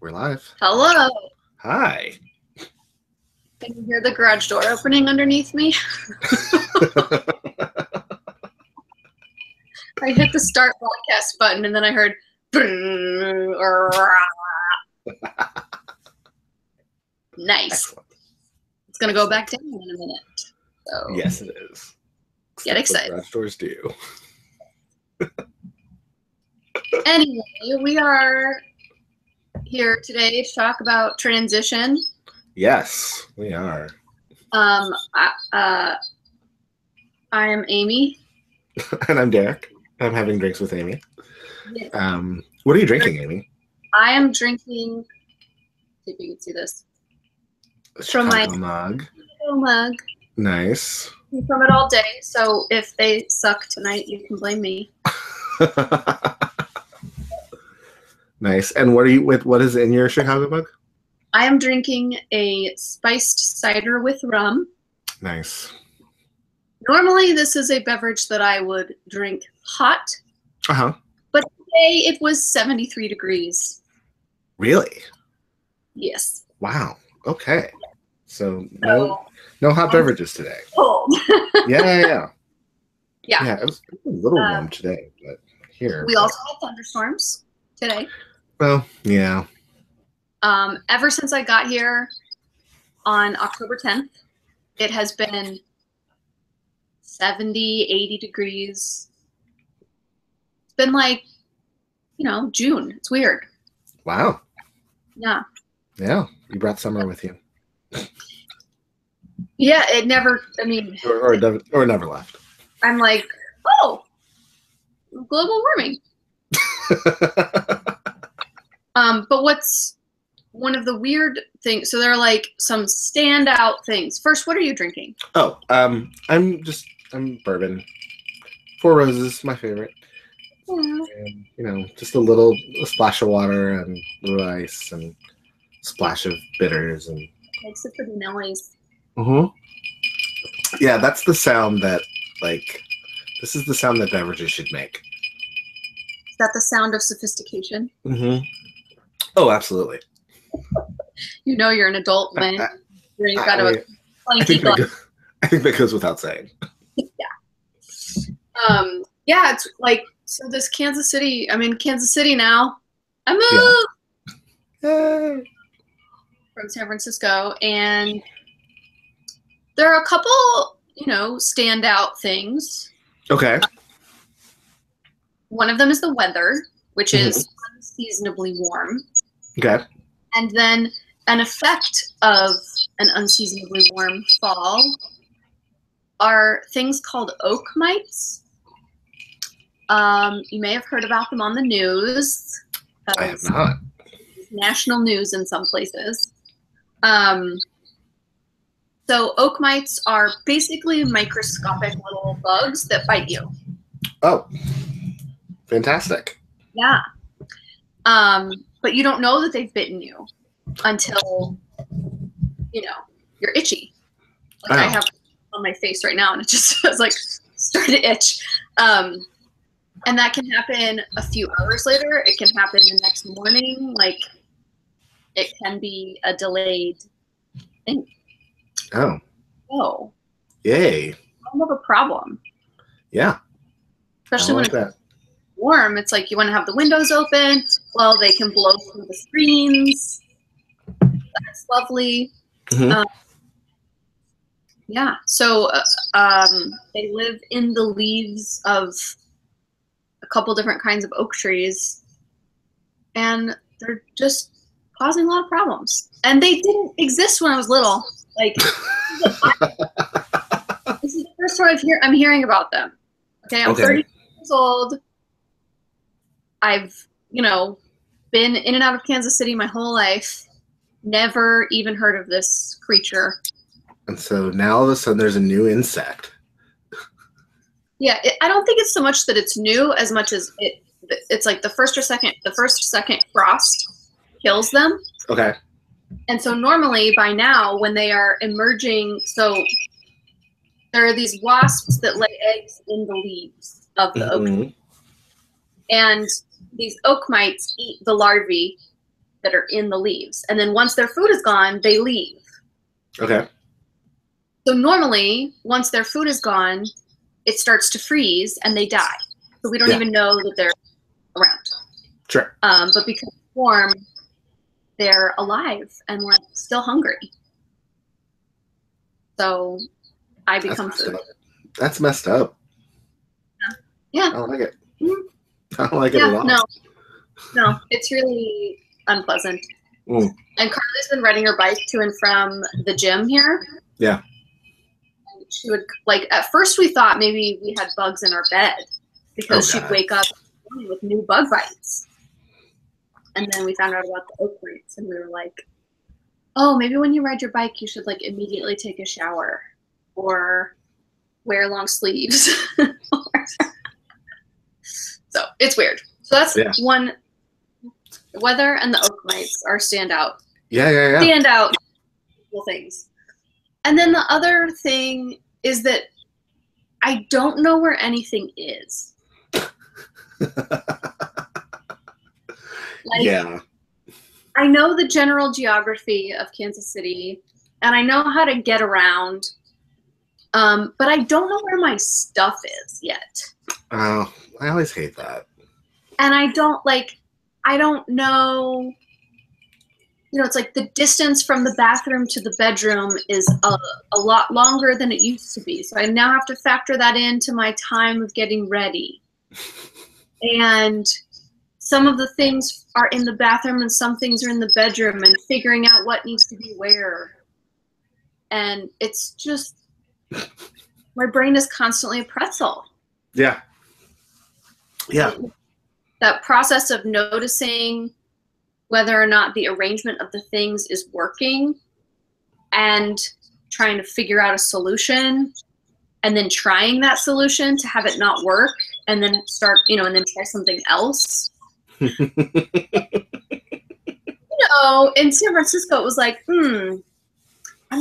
We're live. Hello. Hi. Can you hear the garage door opening underneath me? I hit the start broadcast button and then I heard nice. Excellent. It's gonna go back down in a minute. So Yes, it is. Get excited. Garage doors do. Anyway, we are here today to talk about transition. Yes, we are. I am Amy. And I'm Derrick. I'm having drinks with Amy. What are you drinking, Amy? I am drinking. See if you can see this. From my mug. Mug. Nice. I'm from it all day, so if they suck tonight, you can blame me. Nice. And what are you with? What is in your Chicago mug? I am drinking a spiced cider with rum. Nice. Normally, this is a beverage that I would drink hot. Uh-huh. But today it was 73 degrees. Really? Yes. Wow. Okay. So no hot beverages today. Cold. Yeah. Yeah. It was a little warm today, but here. We also had thunderstorms today. Well, yeah. Ever since I got here on October 10th, it has been 70, 80 degrees. It's been like, June. It's weird. Wow. Yeah. Yeah. You brought summer with you. Yeah, it never, or never left. I'm like, oh, global warming. But what's one of the weird things? So there are like some standout things. First, what are you drinking? Oh, I'm bourbon. Four Roses, my favorite. Yeah. And, just a splash of water and a little ice and splash of bitters and makes a pretty noise. Yeah, that's the sound that this is the sound that beverages should make. Is that the sound of sophistication? Oh, absolutely. You're an adult when you've got a clanky glass. I think that goes without saying. Yeah. Yeah, it's like, so this Kansas City, I'm in Kansas City now. I moved from San Francisco, and there are a couple, standout things. Okay. One of them is the weather, which is unseasonably warm. Okay. And then an effect of an unseasonably warm fall are things called oak mites. You may have heard about them on the news. I have not. National news in some places. So oak mites are basically microscopic little bugs that bite you. Oh, fantastic. Yeah. But you don't know that they've bitten you until, you're itchy. Like I have on my face right now, and it just was like started to itch. And that can happen a few hours later. It can happen the next morning. Like, it can be a delayed thing. Oh. Yay. I don't have a problem. Yeah. Especially when it's warm. It's like you want to have the windows open. Well, they can blow through the screens. That's lovely. Yeah. So they live in the leaves of a couple different kinds of oak trees. And they're just causing a lot of problems. And they didn't exist when I was little. Like, this is the first time I'm hearing about them. Okay, I'm 30 years old. I've, been in and out of Kansas City my whole life. Never even heard of this creature. And so now all of a sudden there's a new insect. Yeah, I don't think it's so much that it's new as much as it's like the first second frost kills them. Okay. And so normally by now when they are emerging, so there are these wasps that lay eggs in the leaves of the oak tree. And these oak mites eat the larvae that are in the leaves. And then once their food is gone, they leave. Okay. So normally, once their food is gone, it starts to freeze and they die. So we don't even know that they're around. Sure. But because it's warm, they're alive and like still hungry. So I become food. That's messed up. Yeah. I don't like it. I don't like it at all. No, it's really unpleasant. Mm. And Carly's been riding her bike to and from the gym here. Yeah. And she would, like, at first we thought maybe we had bugs in our bed because she'd wake up with new bug bites. And then we found out about the oak mites, and we were like, oh, maybe when you ride your bike, you should like immediately take a shower or wear long sleeves. So it's weird. So that's one. The weather and the oak mites are standout. Standout things. And then the other thing is that I don't know where anything is. I know the general geography of Kansas City, and I know how to get around, but I don't know where my stuff is yet. Oh, I always hate that. And I don't know, it's like the distance from the bathroom to the bedroom is a lot longer than it used to be. So I now have to factor that into my time of getting ready. And some of the things are in the bathroom and some things are in the bedroom, and figuring out what needs to be where. And it's just, my brain is constantly a pretzel. Yeah. Yeah. That process of noticing whether or not the arrangement of the things is working and trying to figure out a solution, and then trying that solution to have it not work, and then start, and then try something else. In San Francisco, it was like, I'm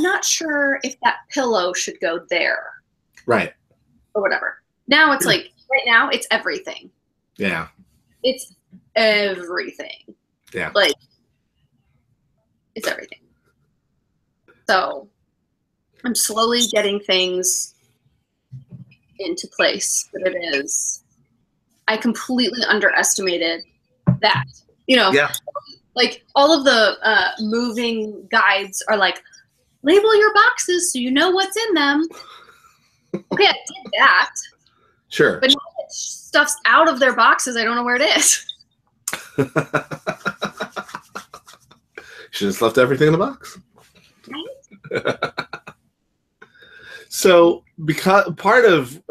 not sure if that pillow should go there. Right. Or whatever. Now it's like, right now, it's everything. Yeah. It's everything. Yeah. Like, it's everything. So I'm slowly getting things into place, but it is. I completely underestimated that. Like all of the moving guides are like, label your boxes so you know what's in them. Okay, I did that. Sure. But now that stuff's out of their boxes, I don't know where it is. Should have left everything in the box. Right? So, because part of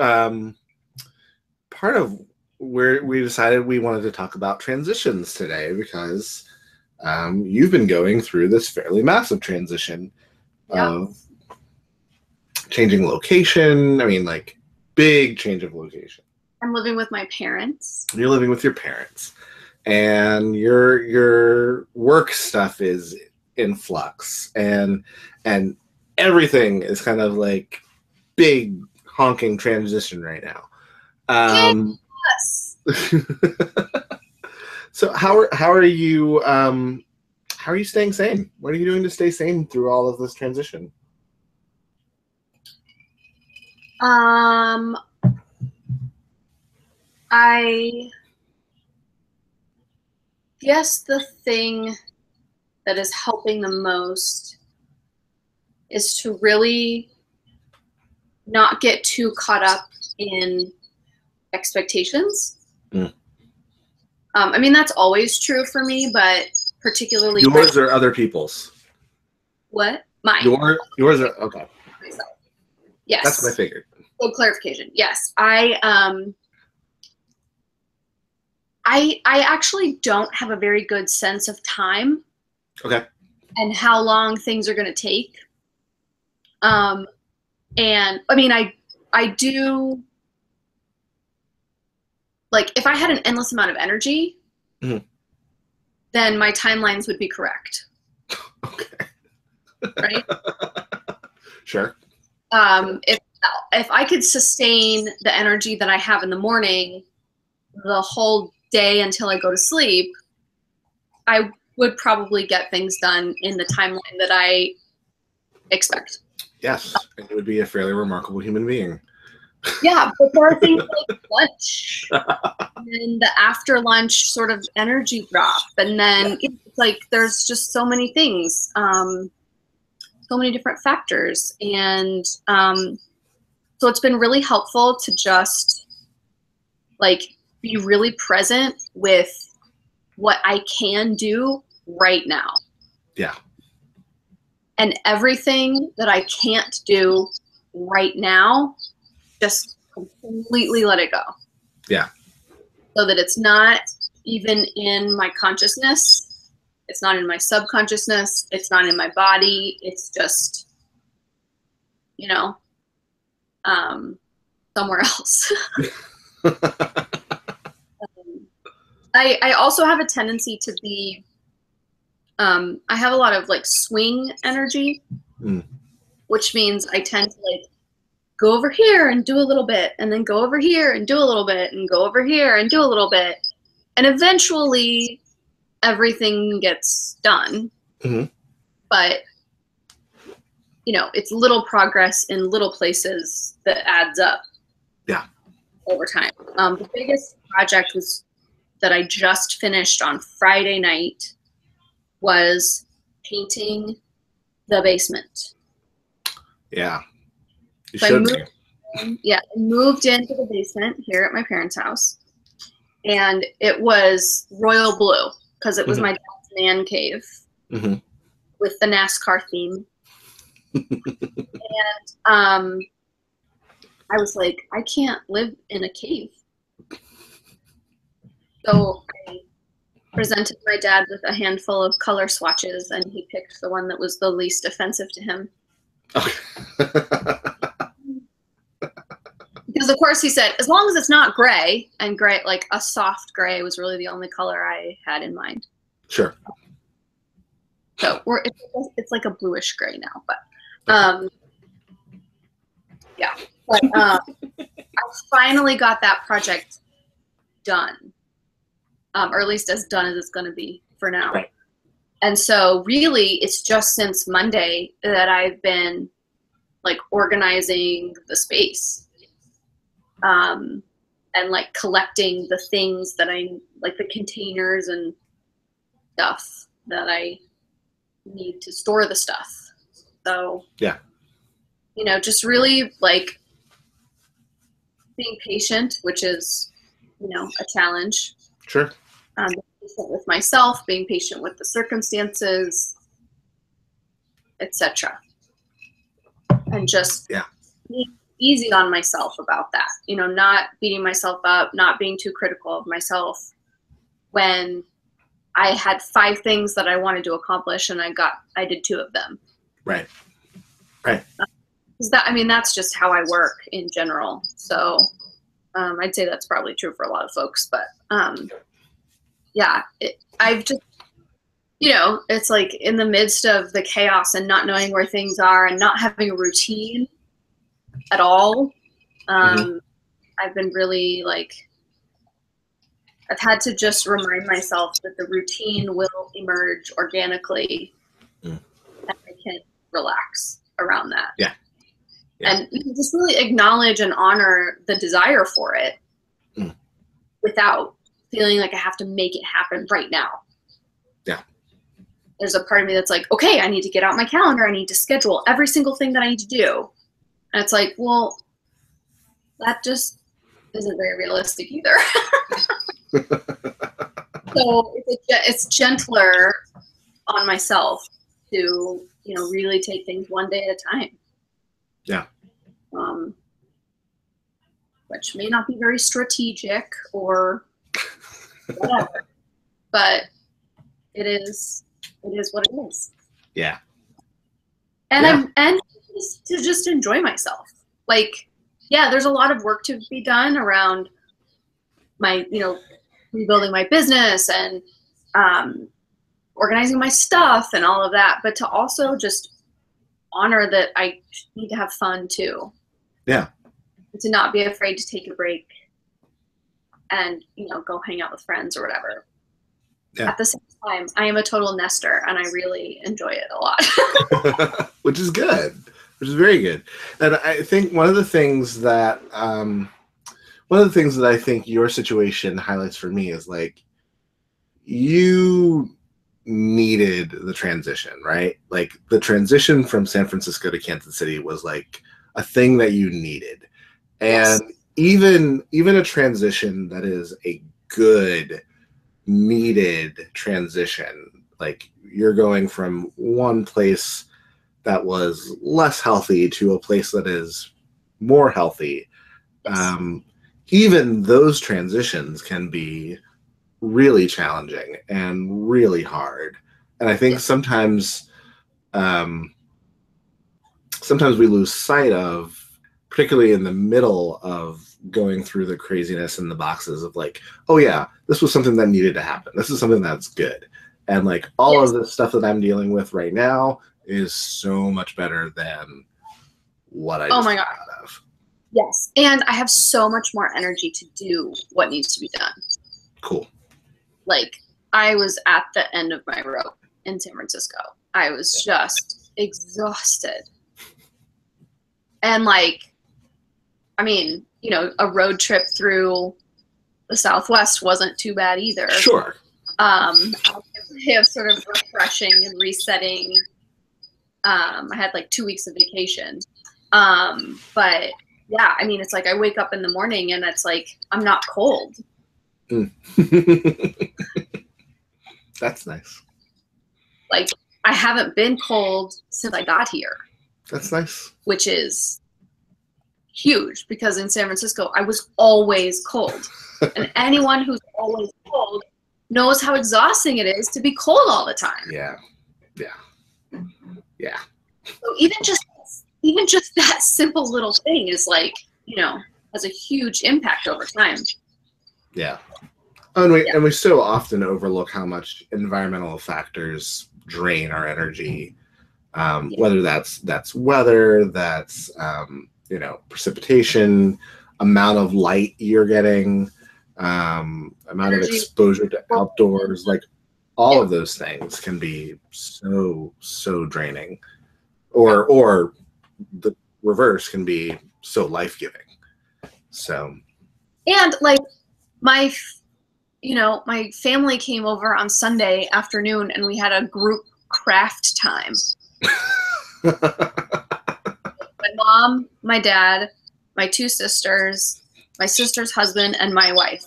where we decided we wanted to talk about transitions today, because you've been going through this fairly massive transition of changing location. I mean, like, big change of location. I'm living with my parents. You're living with your parents, and your work stuff is in flux, and everything is kind of like big honking transition right now. Yes. So how are you staying sane? What are you doing to stay sane through all of this transition? I guess the thing that is helping the most is to really not get too caught up in expectations. I mean, that's always true for me, but particularly yours or other people's? What? Mine. Yours are okay. Myself. Yes. That's what I figured. Full clarification. Yes. I actually don't have a very good sense of time. Okay. And how long things are going to take. And I mean, I do, like, if I had an endless amount of energy, then my timelines would be correct. Okay. Right? Sure. If I could sustain the energy that I have in the morning the whole day until I go to sleep, I would probably get things done in the timeline that I expect. Yes, and you would be a fairly remarkable human being. Yeah, but there are things like lunch and the after lunch sort of energy drop. And then it's like there's just so many things, so many different factors. And so it's been really helpful to just like be really present with what I can do right now. Yeah. And everything that I can't do right now, just completely let it go. Yeah. So that it's not even in my consciousness. It's not in my subconsciousness. It's not in my body. It's just, somewhere else. I also have a tendency to be, I have a lot of like swing energy, which means I tend to like go over here and do a little bit, and then go over here and do a little bit, and go over here and do a little bit. And eventually everything gets done. Mm-hmm. But, it's little progress in little places that adds up. Yeah. Over time. The biggest project that I just finished on Friday night was painting the basement. Yeah. You showed me. I moved into the basement here at my parents' house, and it was royal blue because it was my dad's man cave with the NASCAR theme. And I was like, I can't live in a cave. So I presented my dad with a handful of color swatches, and he picked the one that was the least offensive to him. Because, of course, he said, as long as it's not gray, and gray, like a soft gray was really the only color I had in mind. Sure. So it's like a bluish gray now, but yeah. But I finally got that project done, or at least as done as it's going to be for now. Right. And so really it's just since Monday that I've been like organizing the space, and like collecting the things that I like, the containers and stuff that I need to store the stuff. So yeah, just really like being patient, which is, a challenge. Sure. Being patient with myself, being patient with the circumstances, etc. And just being easy on myself about that. Not beating myself up, not being too critical of myself when I had 5 things that I wanted to accomplish and I did 2 of them. Right. Right. That's just how I work in general. So I'd say that's probably true for a lot of folks, but I've just, it's like in the midst of the chaos and not knowing where things are and not having a routine at all. I've been really like, I've had to just remind myself that the routine will emerge organically and I can relax around that. Yeah. And you can just really acknowledge and honor the desire for it without feeling like I have to make it happen right now. Yeah. There's a part of me that's like, okay, I need to get out my calendar. I need to schedule every single thing that I need to do. And it's like, well, that just isn't very realistic either. So it's gentler on myself to, really take things one day at a time. Yeah. Which may not be very strategic or whatever, but it is what it is. Yeah. And and to just enjoy myself. Like, yeah, there's a lot of work to be done around my, rebuilding my business and organizing my stuff and all of that, but to also just honor that I need to have fun too. Yeah. And to not be afraid to take a break and, go hang out with friends or whatever. Yeah. At the same time. I am a total nester, and I really enjoy it a lot. Which is good, which is very good. And I think one of the things that I think your situation highlights for me is like you needed the transition, right? Like the transition from San Francisco to Kansas City was like a thing that you needed. And even a transition that is a good needed transition, like you're going from one place that was less healthy to a place that is more healthy. Even those transitions can be really challenging and really hard. And I think sometimes we lose sight of, particularly in the middle of going through the craziness and the boxes of like, oh yeah, this was something that needed to happen. This is something that's good. And like all of the stuff that I'm dealing with right now is so much better than what I just got out of. Yes. And I have so much more energy to do what needs to be done. Cool. Like I was at the end of my rope in San Francisco. I was just exhausted. And like, I mean, you know, a road trip through the Southwest wasn't too bad either. Sure. It was sort of refreshing and resetting. I had like 2 weeks of vacation. But yeah, I mean, it's like I wake up in the morning and it's like, I'm not cold. That's nice. Like I haven't been cold since I got here. That's nice. Which is huge because in San Francisco, I was always cold. And anyone who's always cold knows how exhausting it is to be cold all the time. Yeah. So even just that simple little thing is like, you know, has a huge impact over time. Yeah. And we so often overlook how much environmental factors drain our energy. Whether that's weather, that's you know, precipitation, amount of light you're getting, amount of exposure to outdoors, like all of those things can be so draining, or the reverse can be so life-giving. So, and like my family came over on Sunday afternoon and we had a group craft time. My mom, my dad, my 2 sisters, my sister's husband, and my wife.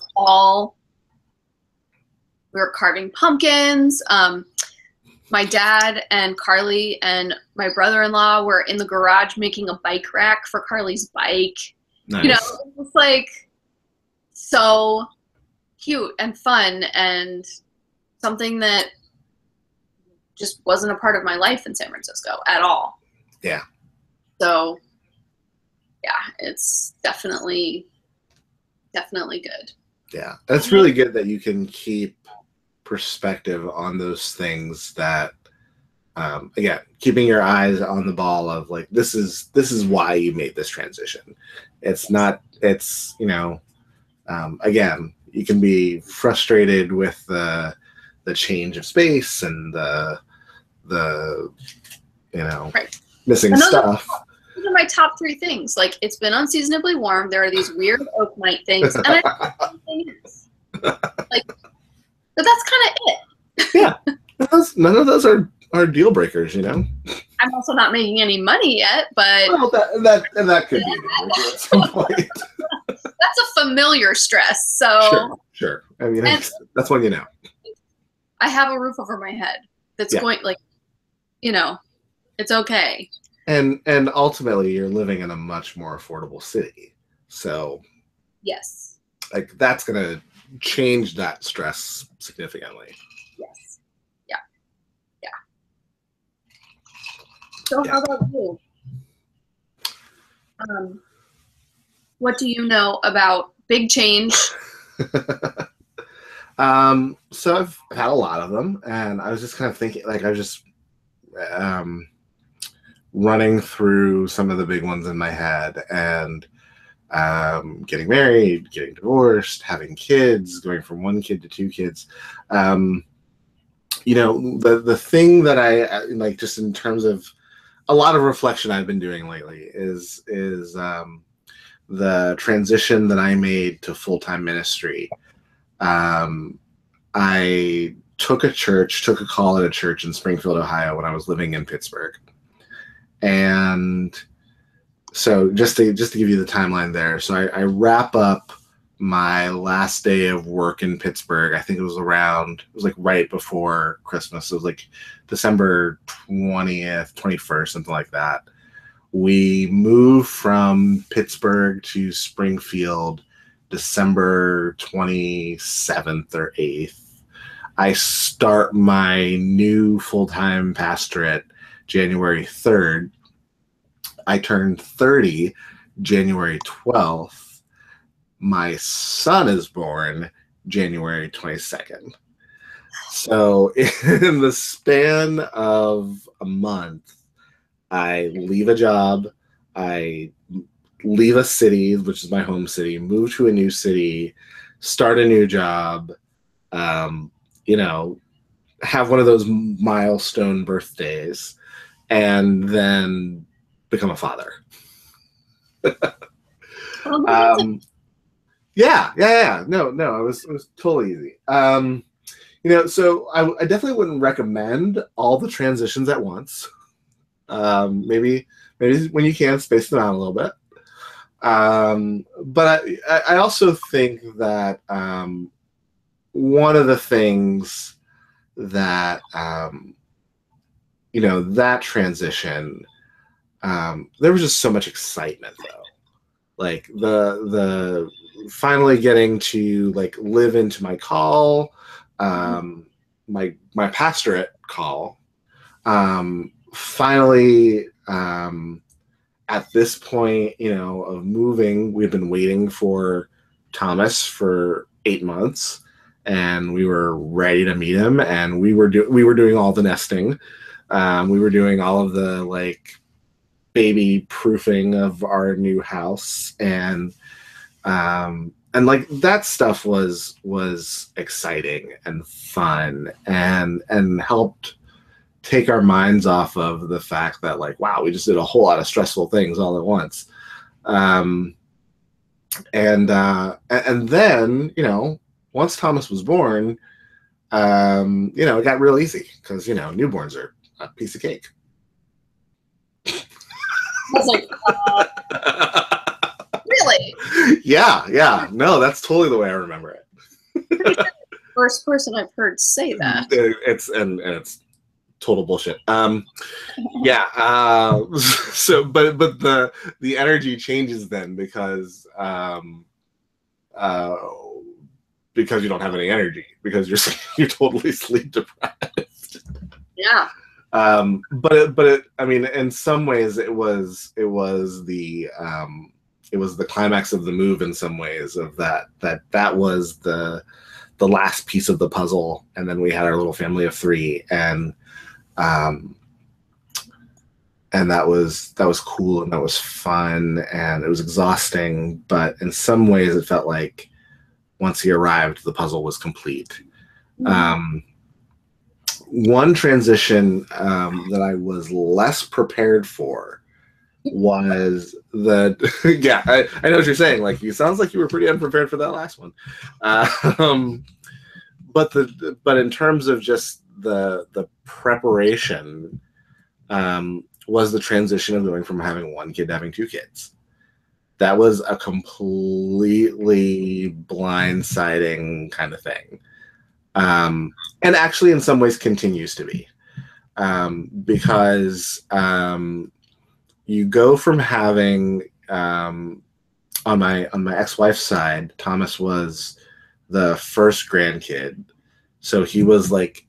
We were carving pumpkins. My dad and Carly and my brother-in-law were in the garage making a bike rack for Carly's bike. Nice. You know, it was like so cute and fun and something that just wasn't a part of my life in San Francisco at all. Yeah. So, yeah, it's definitely good. Yeah, that's really good that you can keep perspective on those things that, again, keeping your eyes on the ball of like, this is why you made this transition. It's not, it's, you know, again, you can be frustrated with the change of space and the you know, missing stuff. Those are my top 3 things. Like, it's been unseasonably warm. There are these weird oak mite things, and I don't know what anything is. Like, but that's kind of it. Yeah, none of those are deal breakers, you know. I'm also not making any money yet, but well, that could be a deal breaker at some point. That's a familiar stress. So sure. I mean, that's one you know. I have a roof over my head. That's going, like, you know, it's okay. And ultimately, you're living in a much more affordable city. So, yes, like that's going to change that stress significantly. Yes. Yeah. So how about you? What do you know about big change? So I've had a lot of them, and I was just kind of thinking, like I was just running through some of the big ones in my head, and getting married, getting divorced, having kids, going from 1 kid to 2 kids. you know, the thing that I like, just in terms of a lot of reflection I've been doing lately, is the transition that I made to full-time ministry. I took a call at a church in Springfield, Ohio, when I was living in Pittsburgh. And so just to give you the timeline there, so I wrap up my last day of work in Pittsburgh. I think it was like right before Christmas. It was like December 20th, 21st, something like that. We moved from Pittsburgh to Springfield December 27th or 8th. I start my new full-time pastorate January 3rd. I turned 30 January 12th. My son is born January 22nd. So in the span of a month, I leave a job, I leave a city, which is my home city, move to a new city, start a new job, you know, have one of those milestone birthdays, and then become a father. Yeah. No, it was totally easy. You know, so I definitely wouldn't recommend all the transitions at once. Maybe when you can, space them out a little bit. But I also think that one of the things that you know, that transition, there was just so much excitement, though. Like the finally getting to like live into my call, my pastorate call. Finally, at this point, you know, of moving, we've been waiting for Thomas for 8 months, and we were ready to meet him, and we were doing all the nesting. We were doing all of the like baby proofing of our new house, and like that stuff was exciting and fun, and helped take our minds off of the fact that, like, wow, we just did a whole lot of stressful things all at once. And then, you know, once Thomas was born, you know, it got real easy because, you know, newborns are a piece of cake. I was like, really? Yeah. No, that's totally the way I remember it. First person I've heard say that. It's total bullshit. Yeah. So, but the energy changes then because you don't have any energy because you're totally sleep deprived. Yeah. But I mean, in some ways, it was the climax of the move. In some ways, of that was the last piece of the puzzle, and then we had our little family of 3, and that was cool, and that was fun, and it was exhausting, but in some ways it felt like once he arrived, the puzzle was complete. One transition that I was less prepared for was that yeah, I know what you're saying, like, it sounds like you were pretty unprepared for that last one. But in terms of just the preparation, was the transition of going from having 1 kid to having 2 kids. That was a completely blindsiding kind of thing. And actually in some ways continues to be. Because you go from having, on my ex-wife's side, Thomas was the first grandkid. So he was like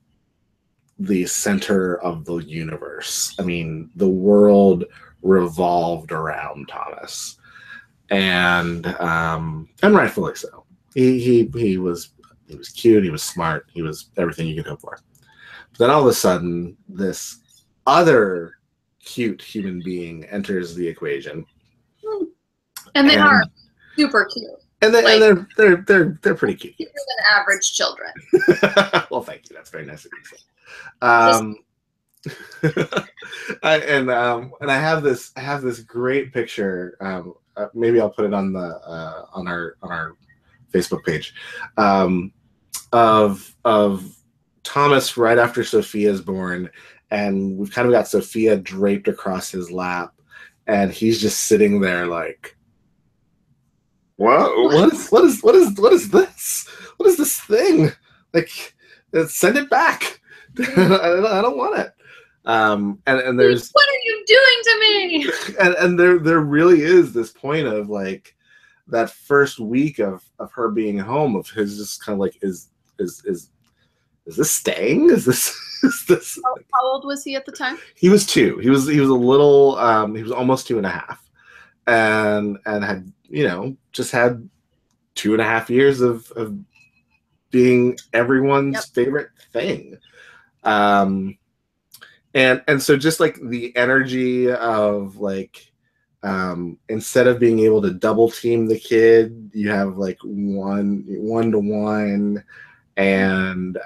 the center of the universe. I mean, the world revolved around Thomas, and rightfully so. He was cute. He was smart. He was everything you could hope for. But then all of a sudden, this other cute human being enters the equation, and they are super cute. And Like, they're pretty cute. Cuter than average children. Well, thank you. That's very nice of you to say. And I have this great picture. Maybe I'll put it on the on our Facebook page of Thomas right after Sophia's born, and we've kind of got Sophia draped across his lap, and he's just sitting there like, what is this? What is this thing? Like, send it back. I don't want it. And there's, what are you doing to me? And there really is this point of like that first week of her being home, of his just kind of like, is this staying? Is this? How old was he at the time? He was 2. He was a little. He was almost 2.5, and had just had 2.5 years of being everyone's favorite thing. And so just like the energy of like, instead of being able to double team the kid, you have like one-to-one, and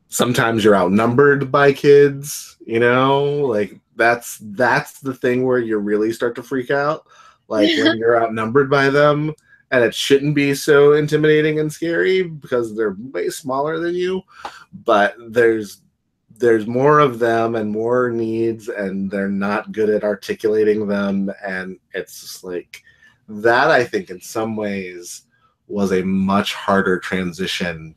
sometimes you're outnumbered by kids, like that's the thing where you really start to freak out, like when you're outnumbered by them. And it shouldn't be so intimidating and scary because they're way smaller than you, but there's more of them and more needs, and they're not good at articulating them. And it's just like that, I think in some ways was a much harder transition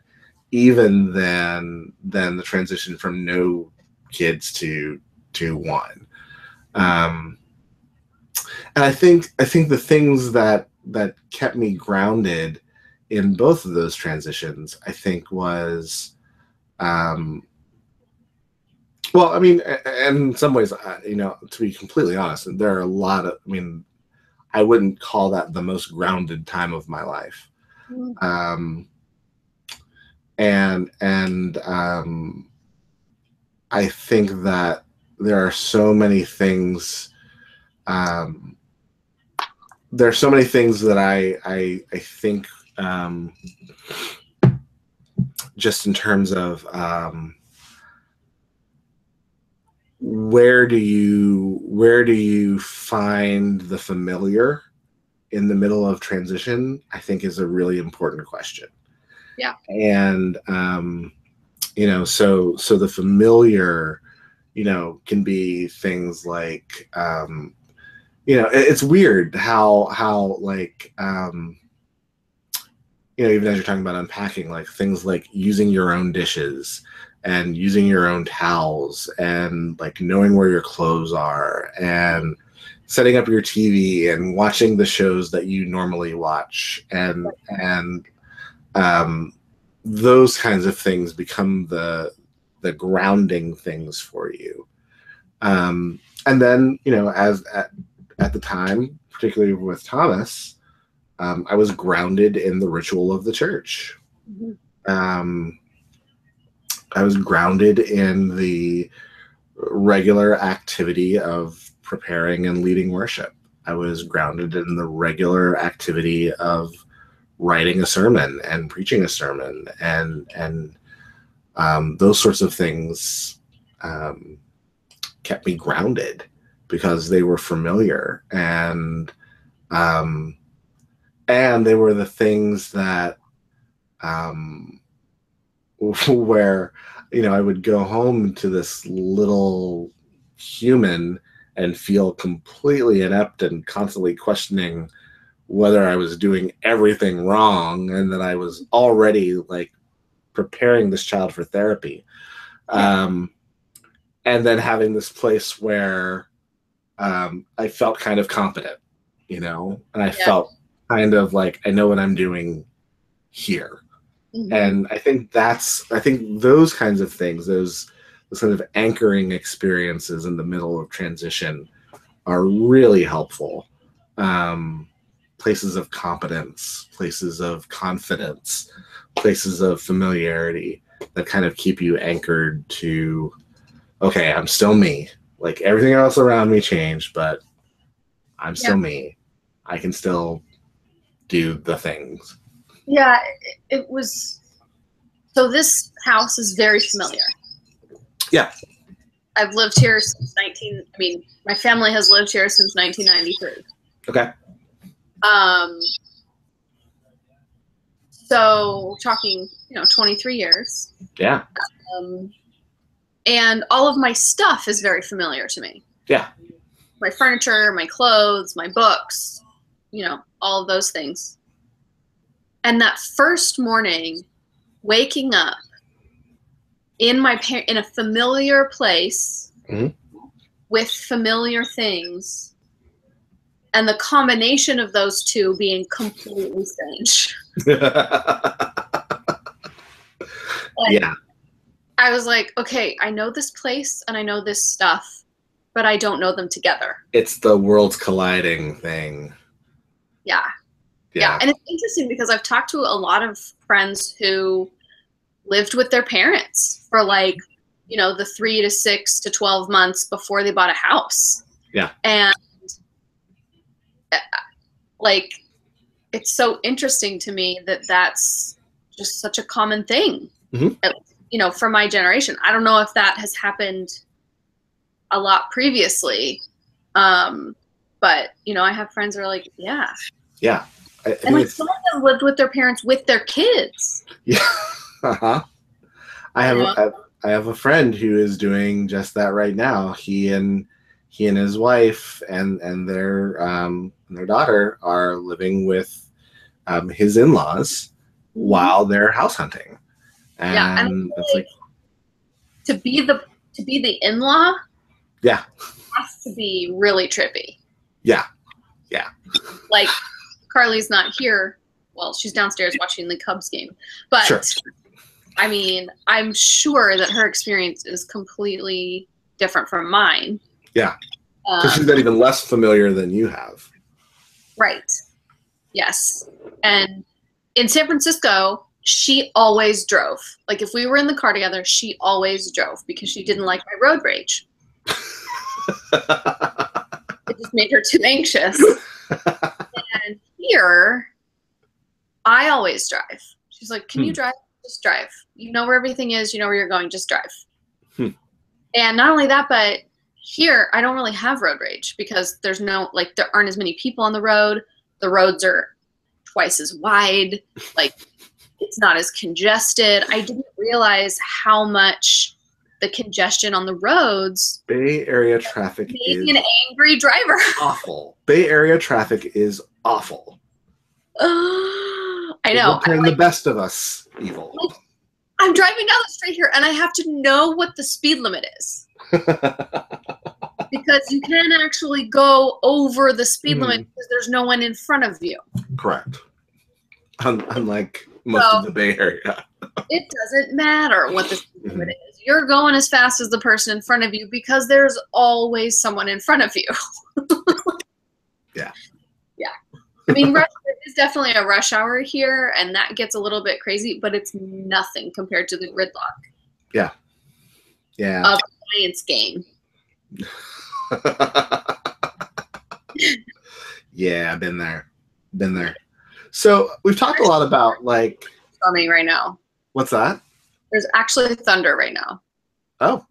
even than the transition from no kids to 1. And I think the things that kept me grounded in both of those transitions, I think, was, well, I mean, in some ways, to be completely honest, there are a lot of, I wouldn't call that the most grounded time of my life. And I think that there are so many things, there are so many things that I think, just in terms of where do you find the familiar in the middle of transition, I think is a really important question. Yeah. And so the familiar, can be things like, it's weird how like, even as you're talking about unpacking, like things like using your own dishes and using your own towels and like knowing where your clothes are and setting up your TV and watching the shows that you normally watch, and those kinds of things become the grounding things for you. And then, as at the time, particularly with Thomas, I was grounded in the ritual of the church. Mm-hmm. I was grounded in the regular activity of preparing and leading worship. I was grounded in the regular activity of writing a sermon and preaching a sermon, and those sorts of things kept me grounded because they were familiar, and they were the things that where I would go home to this little human and feel completely inept and constantly questioning whether I was doing everything wrong, and that I was already like preparing this child for therapy. And then having this place where I felt kind of competent, and I felt kind of like I know what I'm doing here. Mm-hmm. And I think those kinds of things, those sort of anchoring experiences in the middle of transition are really helpful. Places of competence, places of confidence, places of familiarity that kind of keep you anchored to, okay, I'm still me. Like everything else around me changed, but I'm still me. I can still do the things. Yeah, it was. So this house is very familiar. Yeah. I've lived here since my family has lived here since 1993. Okay. So talking, 23 years. Yeah. And all of my stuff is very familiar to me. Yeah. My furniture, my clothes, my books, all of those things. And that first morning, waking up in a familiar place with familiar things, and the combination of those two being completely strange. Yeah. I was like, okay, I know this place and I know this stuff, but I don't know them together. It's the worlds colliding thing. Yeah. And it's interesting because I've talked to a lot of friends who lived with their parents for the 3 to 6 to 12 months before they bought a house. Yeah. And it's so interesting to me that that's just such a common thing, for my generation. I don't know if that has happened a lot previously. But I have friends who are like, yeah. Yeah. And some of them lived with their parents with their kids. Yeah. Uh-huh. I have a friend who is doing just that right now. He and his wife and their daughter are living with his in-laws while they're house hunting. And it's like to be the in-law. Yeah. Has to be really trippy. Yeah. Yeah. Like Carly's not here. Well, she's downstairs watching the Cubs game. But sure. I'm sure that her experience is completely different from mine. Yeah. Because she's got even less familiar than you have. Right. Yes. And in San Francisco, she always drove. Like if we were in the car together, she always drove because she didn't like my road rage. It just made her too anxious. And here, I always drive. She's like, can you drive? Just drive. You know where everything is. You know where you're going. Just drive. And not only that, but here, I don't really have road rage because there aren't as many people on the road. The roads are twice as wide. It's not as congested. I didn't realize how much the congestion on the roads. Bay Area traffic is an angry driver. Awful. Bay Area traffic is awful. I know. Turn the best of us evil. I'm driving down the street here and I have to know what the speed limit is. Because you can actually go over the speed limit because there's no one in front of you. Correct. Unlike most of the Bay Area. It doesn't matter what the speed limit is. You're going as fast as the person in front of you because there's always someone in front of you. Yeah. Yeah. Rush is definitely a rush hour here, and that gets a little bit crazy, but it's nothing compared to the gridlock. Yeah. Yeah. Of a science game. Yeah, I've been there. So we've talked a lot about storming right now. What's that? There's actually thunder right now. Oh,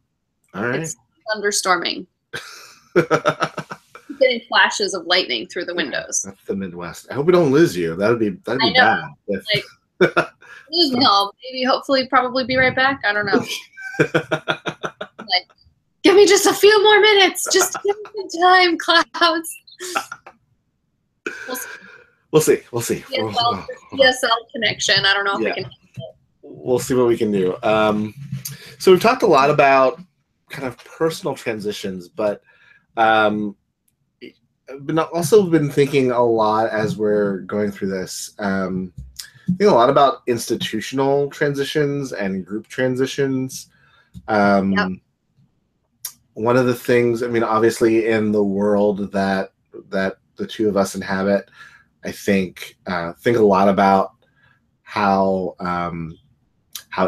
all right. It's thunderstorming. Getting flashes of lightning through the windows. That's the Midwest. I hope we don't lose you. That'd be bad. Lose me all. Maybe, hopefully, probably be right back. I don't know. Give me just a few more minutes. Just give me some time, clouds. We'll see. DSL connection. I don't know if we can. We'll see what we can do. So we've talked a lot about kind of personal transitions, but I've also been thinking a lot as we're going through this. Thinking a lot about institutional transitions and group transitions. One of the things, obviously in the world that the two of us inhabit, I think a lot about how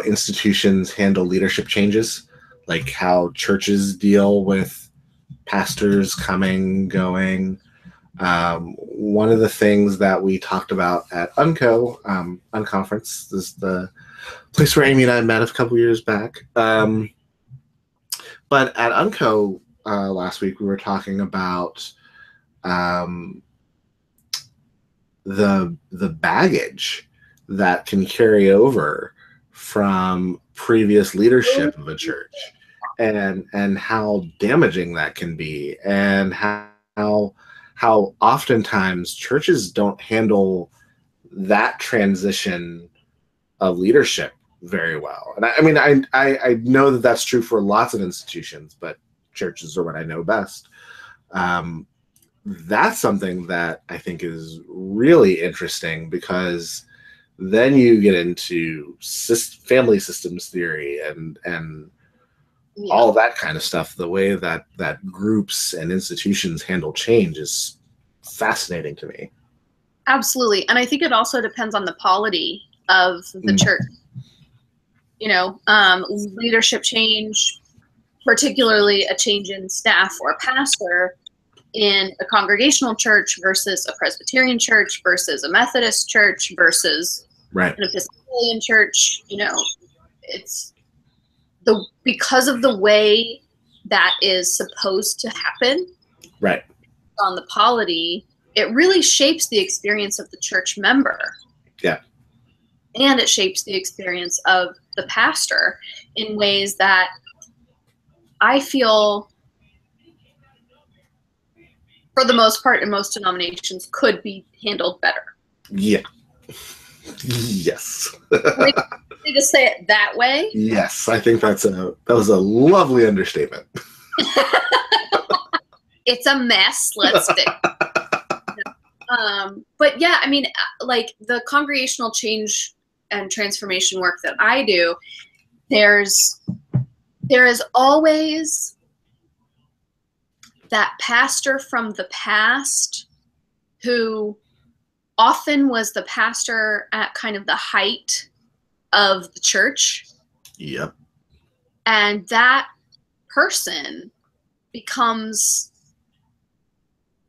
institutions handle leadership changes, like how churches deal with pastors coming, going, One of the things that we talked about at Unconference, this is the place where Amy and I met a couple years back. But at Unco last week, we were talking about the baggage that can carry over from previous leadership of a church, and how damaging that can be, and how oftentimes churches don't handle that transition of leadership very well. And I mean, I know that that's true for lots of institutions, but churches are what I know best. That's something that I think is really interesting, because then you get into family systems theory and all that kind of stuff. The way that groups and institutions handle change is fascinating to me. Absolutely. And I think it also depends on the polity of the church. Leadership change, particularly a change in staff or a pastor in a congregational church versus a Presbyterian church versus a Methodist church versus an Episcopalian church. It's because of the way that is supposed to happen. Right. On the polity, it really shapes the experience of the church member. Yeah. And it shapes the experience of the pastor in ways that I feel, for the most part, in most denominations, could be handled better. Yeah. Yes. Need to say it that way. Yes, I think that was a lovely understatement. It's a mess. Let's fix it. But yeah, I mean, like the congregational change and transformation work that I do, there is always that pastor from the past who often was the pastor at kind of the height of the church. Yep. And that person becomes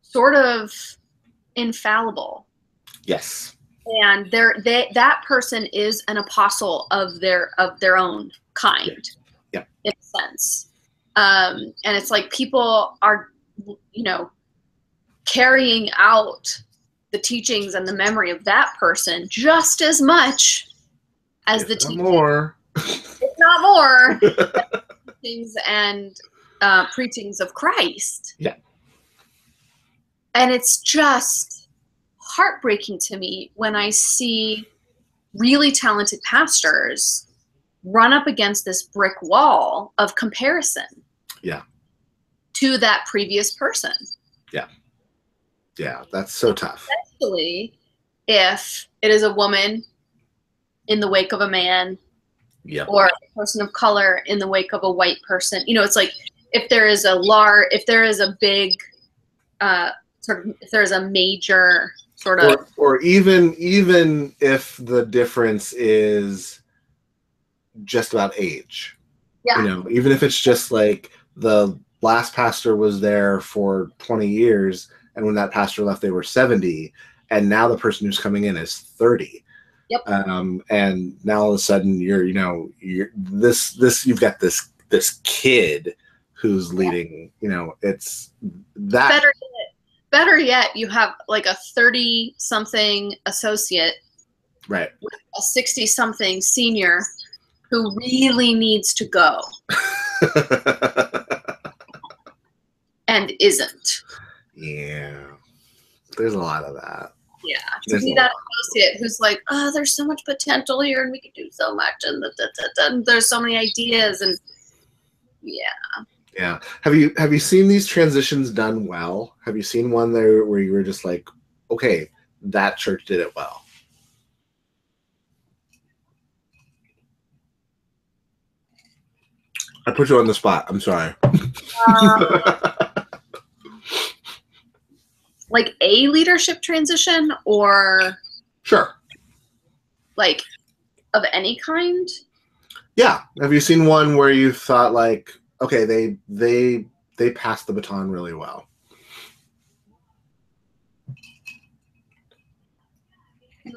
sort of infallible. Yes. And that person is an apostle of their own kind. Yeah. In a sense. And it's like people are, carrying out the teachings and the memory of that person just as much as the teachings, if not more, teachings and preachings of Christ. Yeah. And it's just heartbreaking to me when I see really talented pastors run up against this brick wall of comparison. Yeah. To that previous person. Yeah. Yeah, that's so tough. Especially if it is a woman in the wake of a man, or a person of color in the wake of a white person. It's like if there is a big, if there's a major sort of, or even if the difference is just about age. Yeah. Even if it's just like the last pastor was there for 20 years, and when that pastor left, they were 70, and now the person who's coming in is 30. Yep. And now all of a sudden you've got this kid who's leading. It's that. Better yet, you have like a 30-something associate, right, with a 60-something senior who really needs to go. And isn't. Yeah. There's a lot of that. Yeah. To be that associate who's like, oh, there's so much potential here and we could do so much and there's so many ideas and yeah. Yeah. Have you seen these transitions done well? Have you seen one there where you were just like, okay, that church did it well? I put you on the spot. I'm sorry. Like a leadership transition or? Sure. Like of any kind? Yeah. Have you seen one where you thought like, okay, they passed the baton really well?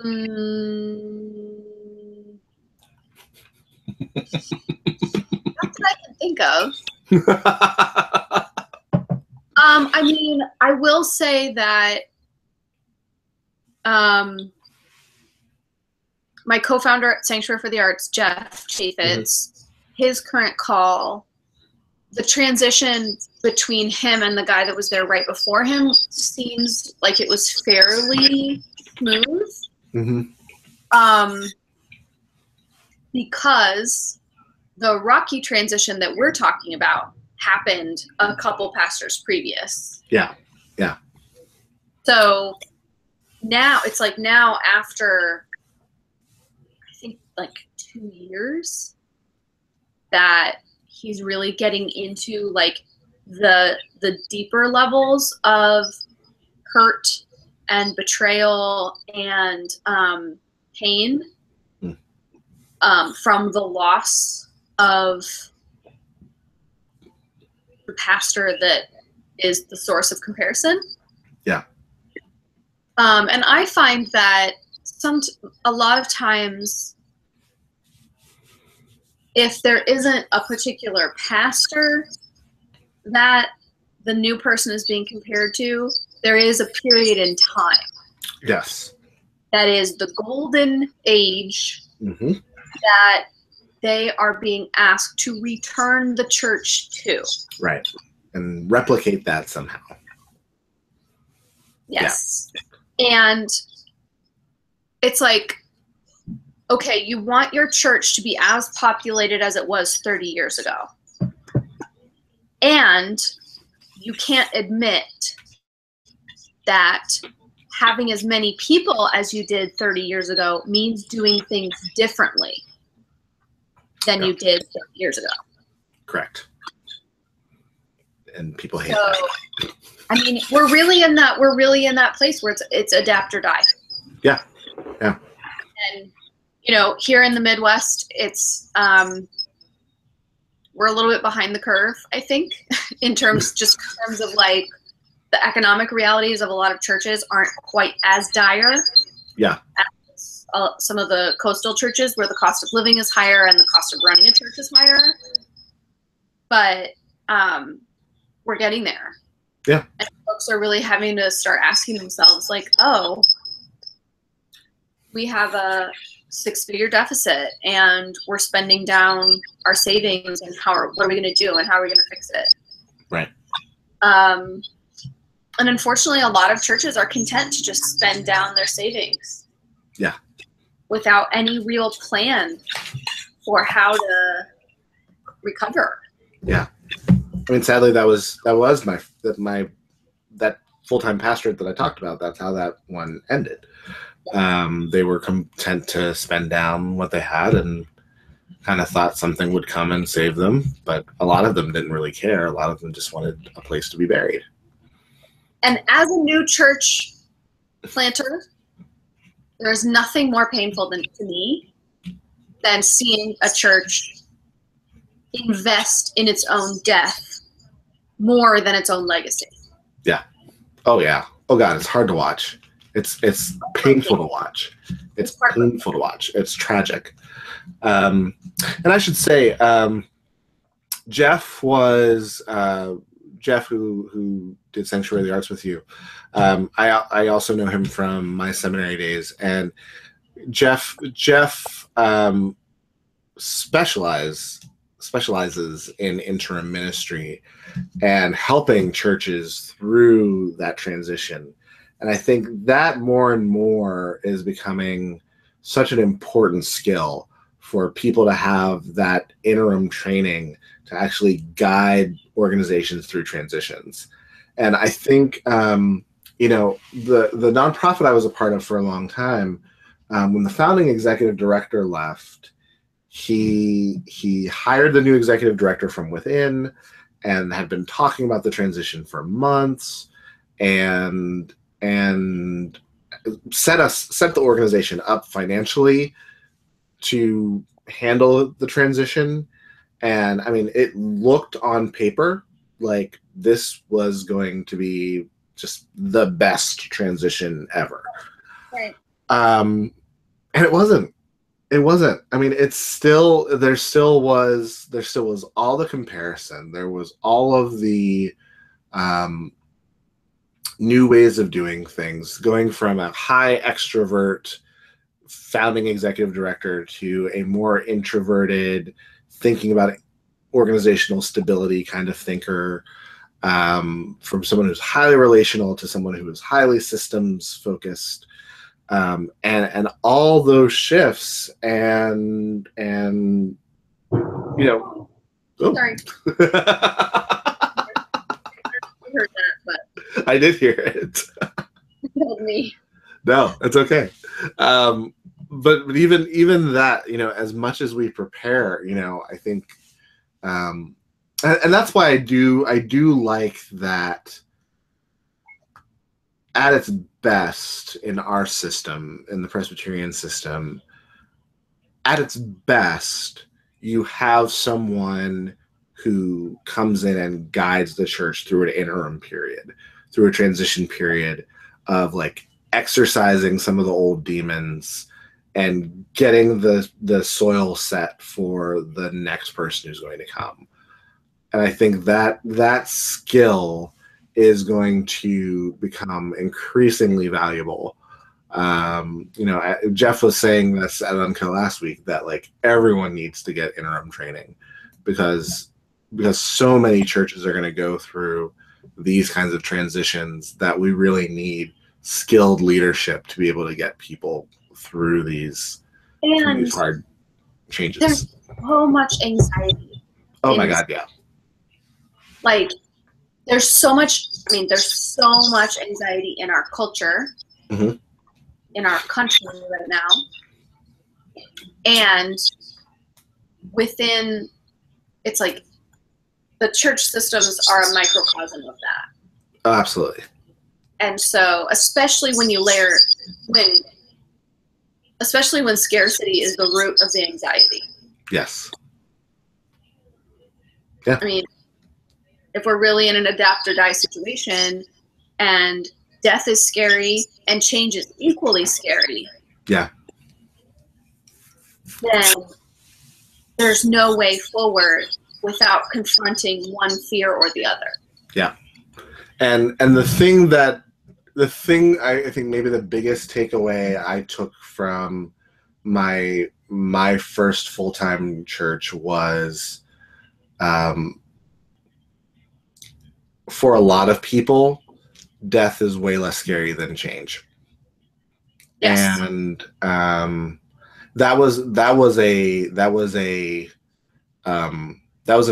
That's what I can think of. I mean, I will say that my co-founder at Sanctuary for the Arts, Jeff Chaffetz, his current call, the transition between him and the guy that was there right before him seems like it was fairly smooth. Because the rocky transition that we're talking about happened a couple pastors previous. Yeah. So now it's like after I think like 2 years that he's really getting into like the deeper levels of hurt and betrayal and pain from the loss of the pastor that is the source of comparison. Yeah. And I find that a lot of times, if there isn't a particular pastor that the new person is being compared to, there is a period in time. Yes. That is the golden age that they are being asked to return the church to. Right. And replicate that somehow. Yes. Yeah. And it's like, okay, you want your church to be as populated as it was 30 years ago. And you can't admit that having as many people as you did 30 years ago means doing things differently than you did 30 years ago. Correct. And people hate that. I mean, we're really in that place where it's adapt or die. Yeah. And here in the Midwest, it's we're a little bit behind the curve, I think, in terms of like the economic realities of a lot of churches aren't quite as dire. Yeah. As some of the coastal churches where the cost of living is higher and the cost of running a church is higher. But we're getting there. Yeah. And folks are really having to start asking themselves, like, oh, we have a 6-figure deficit and we're spending down our savings, and what are we going to do and how are we going to fix it? Right. And unfortunately, a lot of churches are content to just spend down their savings. Yeah. Without any real plan for how to recover. Yeah. I mean, sadly, that was that full-time pastorate that I talked about. That's how that one ended. They were content to spend down what they had and kind of thought something would come and save them. But a lot of them didn't really care. A lot of them just wanted a place to be buried. And as a new church planter, there's nothing more painful to me than seeing a church invest in its own death more than its own legacy. Yeah. Oh yeah. Oh God, it's hard to watch. It's painful to watch. It's painful to watch. It's tragic. And I should say, Jeff who did Sanctuary of the Arts with you. I also know him from my seminary days, and Jeff specializes in interim ministry and helping churches through that transition. And I think that more and more is becoming such an important skill for people to have that interim training to actually guide organizations through transitions. And I think, the nonprofit I was a part of for a long time, when the founding executive director left, he hired the new executive director from within and had been talking about the transition for months and set the organization up financially to handle the transition. And I mean, it looked on paper like this was going to be just the best transition ever. Right. And it wasn't. It wasn't. I mean, it's still there. Still was all the comparison. There was all of the new ways of doing things, going from a high extrovert founding executive director to a more introverted, thinking about organizational stability kind of thinker, from someone who's highly relational to someone who is highly systems focused, and all those shifts and oh. Sorry. I heard that, but I did hear it. told me. No, it's okay. But even that, as much as we prepare, I think, and that's why I do like that at its best in our system, in the Presbyterian system, at its best, you have someone who comes in and guides the church through an interim period, through a transition period of like exercising some of the old demons and getting the soil set for the next person who's going to come. And I think that skill is going to become increasingly valuable. Jeff was saying this at Unco last week, that like everyone needs to get interim training because so many churches are going to go through these kinds of transitions that we really need skilled leadership to be able to get people through these hard changes. There's so much anxiety. Oh my God, yeah. Like there's so much anxiety in our culture, mm-hmm. in our country right now. And within, it's like the church systems are a microcosm of that. Oh, absolutely. And so, especially when scarcity is the root of the anxiety. Yes. Yeah. I mean, if we're really in an adapt or die situation and death is scary and change is equally scary. Yeah. Then there's no way forward without confronting one fear or the other. Yeah. And the thing I think maybe the biggest takeaway I took from my first full-time church was, for a lot of people, death is way less scary than change. Yes. And that was an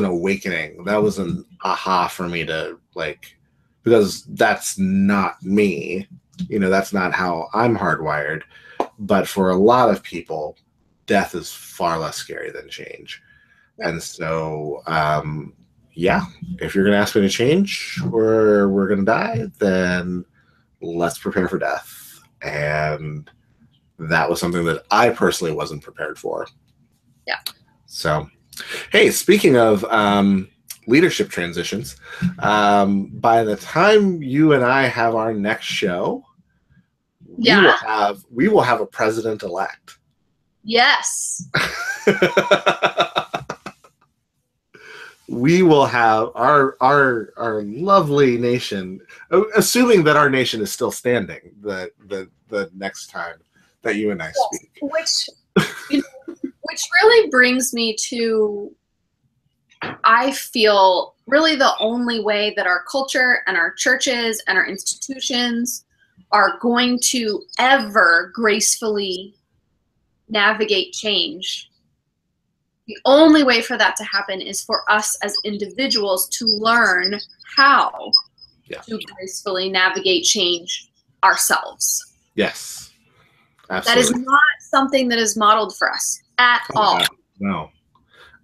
awakening. That was an aha for me to like, because that's not me, that's not how I'm hardwired. But for a lot of people, death is far less scary than change. Yeah. And so, if you're going to ask me to change or we're going to die, then let's prepare for death. And that was something that I personally wasn't prepared for. Yeah. So, hey, speaking of leadership transitions, by the time you and I have our next show, we will have a president-elect. Yes. We will have our lovely nation, assuming that our nation is still standing the next time that you and I speak. Which really brings me to, I feel really the only way that our culture and our churches and our institutions are going to ever gracefully navigate change. The only way for that to happen is for us as individuals to learn how to gracefully navigate change ourselves. Yes, absolutely. That is not something that is modeled for us at all. No.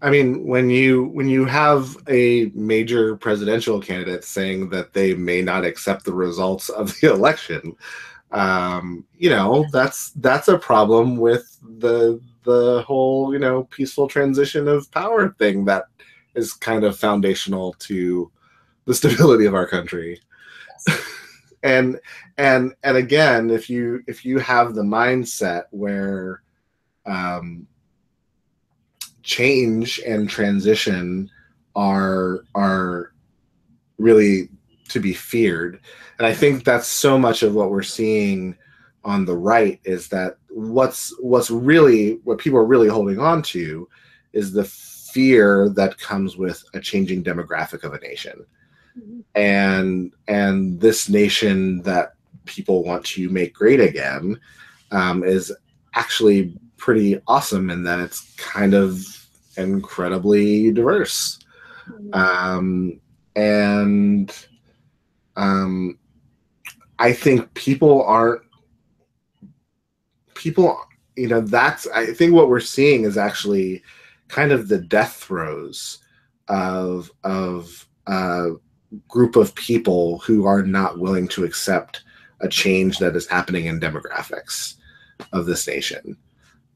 I mean, when you have a major presidential candidate saying that they may not accept the results of the election, that's a problem with the whole, peaceful transition of power thing that is kind of foundational to the stability of our country. Yes. and again, if you have the mindset where change and transition are really to be feared, and I think that's so much of what we're seeing on the right is that what people are really holding on to is the fear that comes with a changing demographic of a nation. And this nation that people want to make great again is actually pretty awesome in that it's kind of incredibly diverse. I think I think what we're seeing is actually kind of the death throes of a group of people who are not willing to accept a change that is happening in demographics of this nation.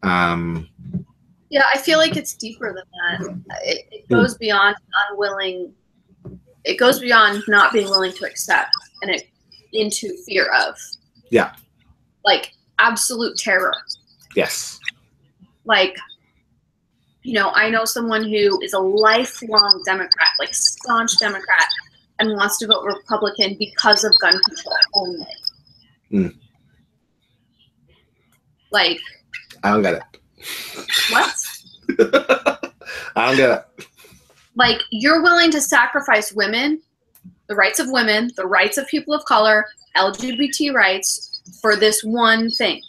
Yeah, I feel like it's deeper than that. It goes beyond unwilling. It goes beyond not being willing to accept and into fear of. Yeah. Like absolute terror. Yes. Like, I know someone who is a lifelong Democrat, like staunch Democrat, and wants to vote Republican because of gun control only. Like, I don't get it. What? I don't get it. Like, you're willing to sacrifice women, the rights of women, the rights of people of color, LGBT rights for this one thing.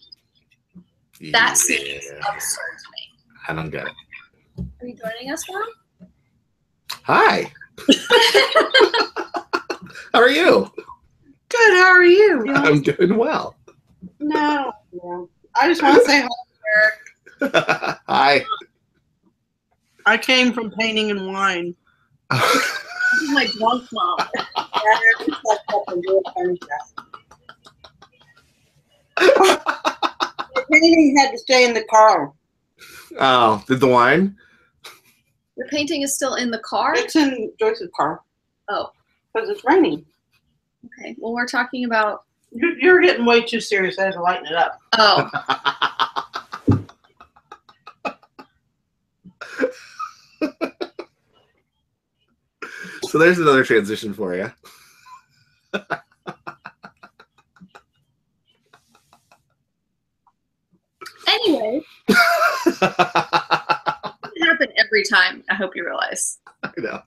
That seems absurd to me. I don't get it. Are you joining us now? Hi. How are you? Good. How are you? I'm doing well. No. I just want to say hi, Derrick. Hi. I came from painting and wine. This is my drunk mom. The painting had to stay in the car. Oh, did the wine? Your painting is still in the car? It's in Joyce's car. Oh. Because it's raining. Okay. Well, we're talking about... You're getting way too serious. I had to lighten it up. Oh. So there's another transition for you. Anyway. It happen every time, I hope you realize. I know.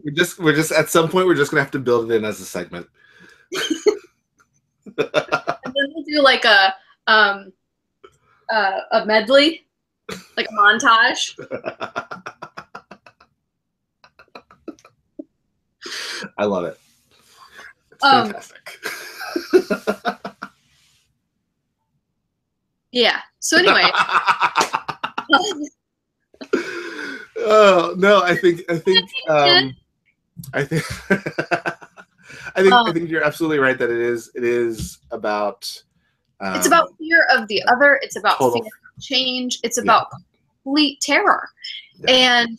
We're just at some point we're just gonna have to build it in as a segment. And then we'll do like a medley, like a montage. I love it. It's fantastic. Yeah. So anyway. Oh no! I think you're absolutely right that it is about. It's about fear of the other. It's about fear of change. It's about complete terror, and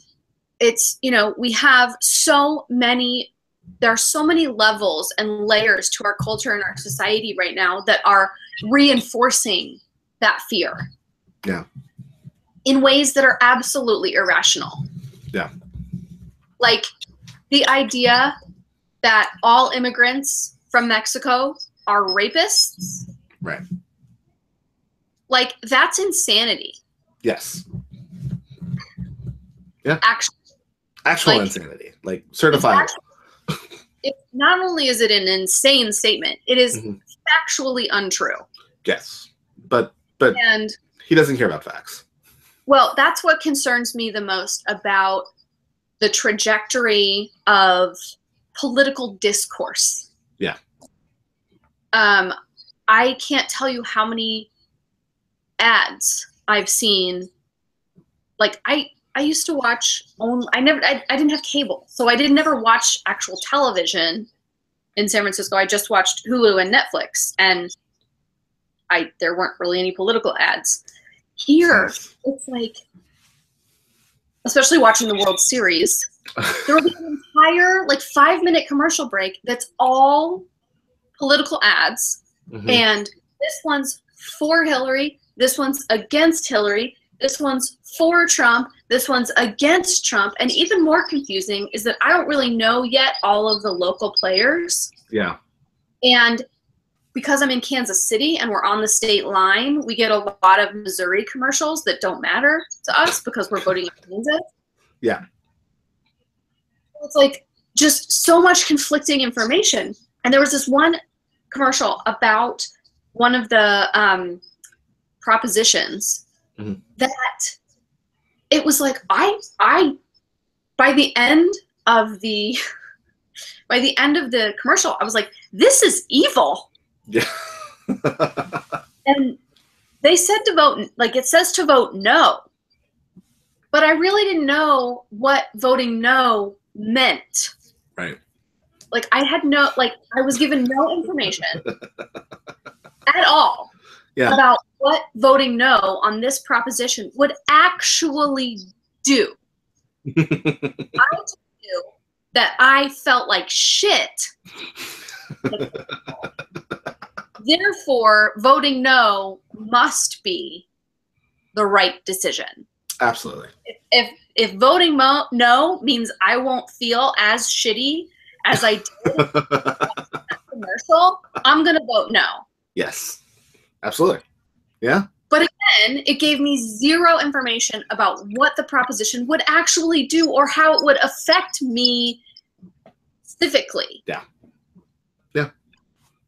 it's we have so many. There are so many levels and layers to our culture and our society right now that are reinforcing that fear. Yeah. In ways that are absolutely irrational. Yeah. Like the idea that all immigrants from Mexico are rapists. Right. Like that's insanity. Yes. Yeah. Actual insanity. Like certified. Not only is it an insane statement, it is factually untrue. Yes. But he doesn't care about facts. Well, that's what concerns me the most about the trajectory of political discourse. Yeah. I can't tell you how many ads I've seen. Like I used to watch I didn't have cable, so I never watch actual television in San Francisco. I just watched Hulu and Netflix, and there weren't really any political ads. Here, it's like, especially watching the World Series, there will be an entire like 5-minute commercial break that's all political ads. And this one's for Hillary, this one's against Hillary, this one's for Trump, this one's against Trump. And even more confusing is that I don't really know yet all of the local players. Yeah. And because I'm in Kansas City and we're on the state line, we get a lot of Missouri commercials that don't matter to us because we're voting in Kansas. Yeah. It's like just so much conflicting information. And there was this one commercial about one of the propositions that it was like I by the end of the commercial, I was like, this is evil. Yeah. And they said to vote, like it says to vote no. But I really didn't know what voting no meant. Right. Like I was given no information at all about what voting no on this proposition would actually do. I told you that I felt like shit. Therefore, voting no must be the right decision. Absolutely. If voting no means I won't feel as shitty as I did in that commercial, I'm going to vote no. Yes. Absolutely. Yeah. But again, it gave me zero information about what the proposition would actually do or how it would affect me specifically. Yeah. Yeah.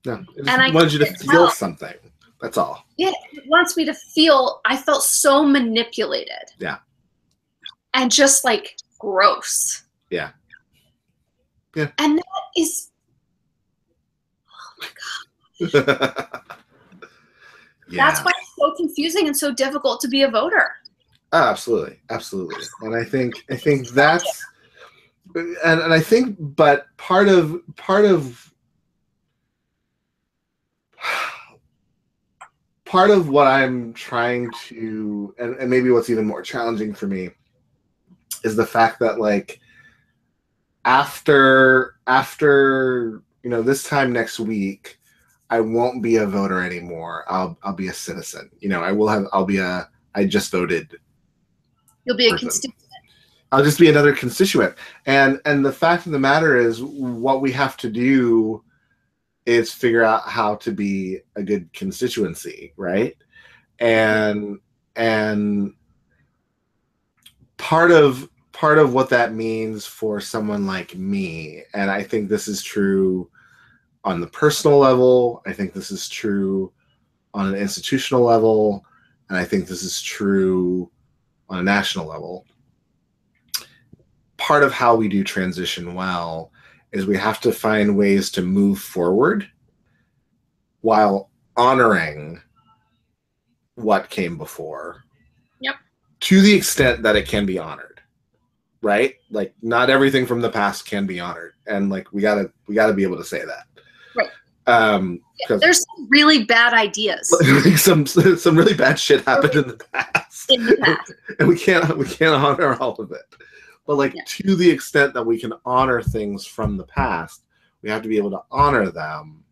Yeah. It And I wanted you to feel something. That's all. Yeah, it wants me to feel, I felt so manipulated. Yeah. And just like gross. Yeah. Yeah. And that is, oh my God. Yeah. That's why it's so confusing and so difficult to be a voter. Oh, absolutely. Absolutely. And I think that's, and I think, but part of what I'm trying to, and maybe what's even more challenging for me is the fact that like after this time next week, I won't be a voter anymore. I'll be a citizen. I just voted. You'll be a person. constituent. I'll just be another constituent. And the fact of the matter is what we have to do is figure out how to be a good constituency, right? And part of what that means for someone like me, and I think this is true on the personal level, I think this is true on an institutional level, and I think this is true on a national level. Part of how we do transition well is we have to find ways to move forward while honoring what came before. Yep. To the extent that it can be honored, right? Like not everything from the past can be honored, and like we gotta be able to say that. Right. Yeah, there's some really bad ideas. some really bad shit happened in the past. And we can't honor all of it. But like to the extent that we can honor things from the past, we have to be able to honor them.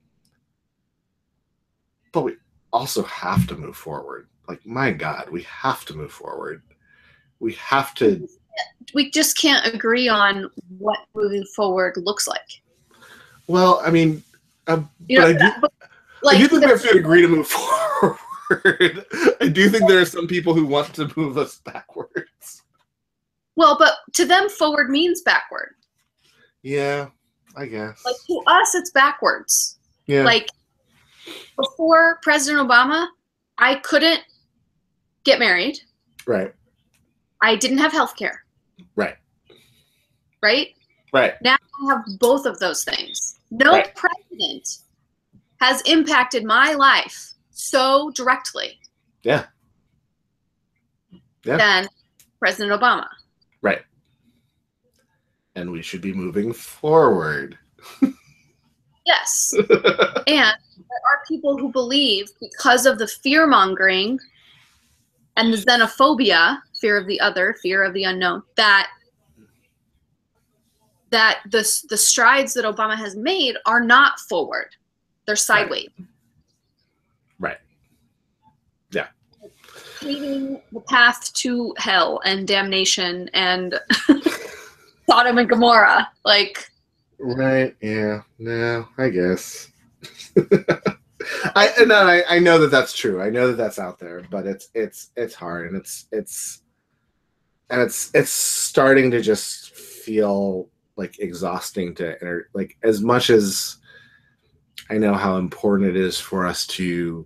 But we also have to move forward. Like, my God, we have to move forward. We have to. We just can't agree on what moving forward looks like. Well, I mean, I do think we have to agree to move forward. I do think there are some people who want to move us backwards. Well, but to them, forward means backward. Yeah, I guess. Like to us, it's backwards. Yeah. Like before President Obama, I couldn't get married. Right. I didn't have health care. Right. Right? Right. Now I have both of those things. No president has impacted my life so directly. Yeah. Yeah. Than President Obama. Right. And we should be moving forward. Yes. And there are people who believe because of the fear-mongering and the xenophobia, fear of the other, fear of the unknown, that that the strides that Obama has made are not forward. They're sideways. Right. Yeah. Paving the path to hell and damnation and Sodom and Gomorrah. Like. Right. Yeah. No, I guess. I know that that's true. I know that that's out there, but it's hard, and it's starting to just feel like exhausting to like, as much as I know how important it is for us to,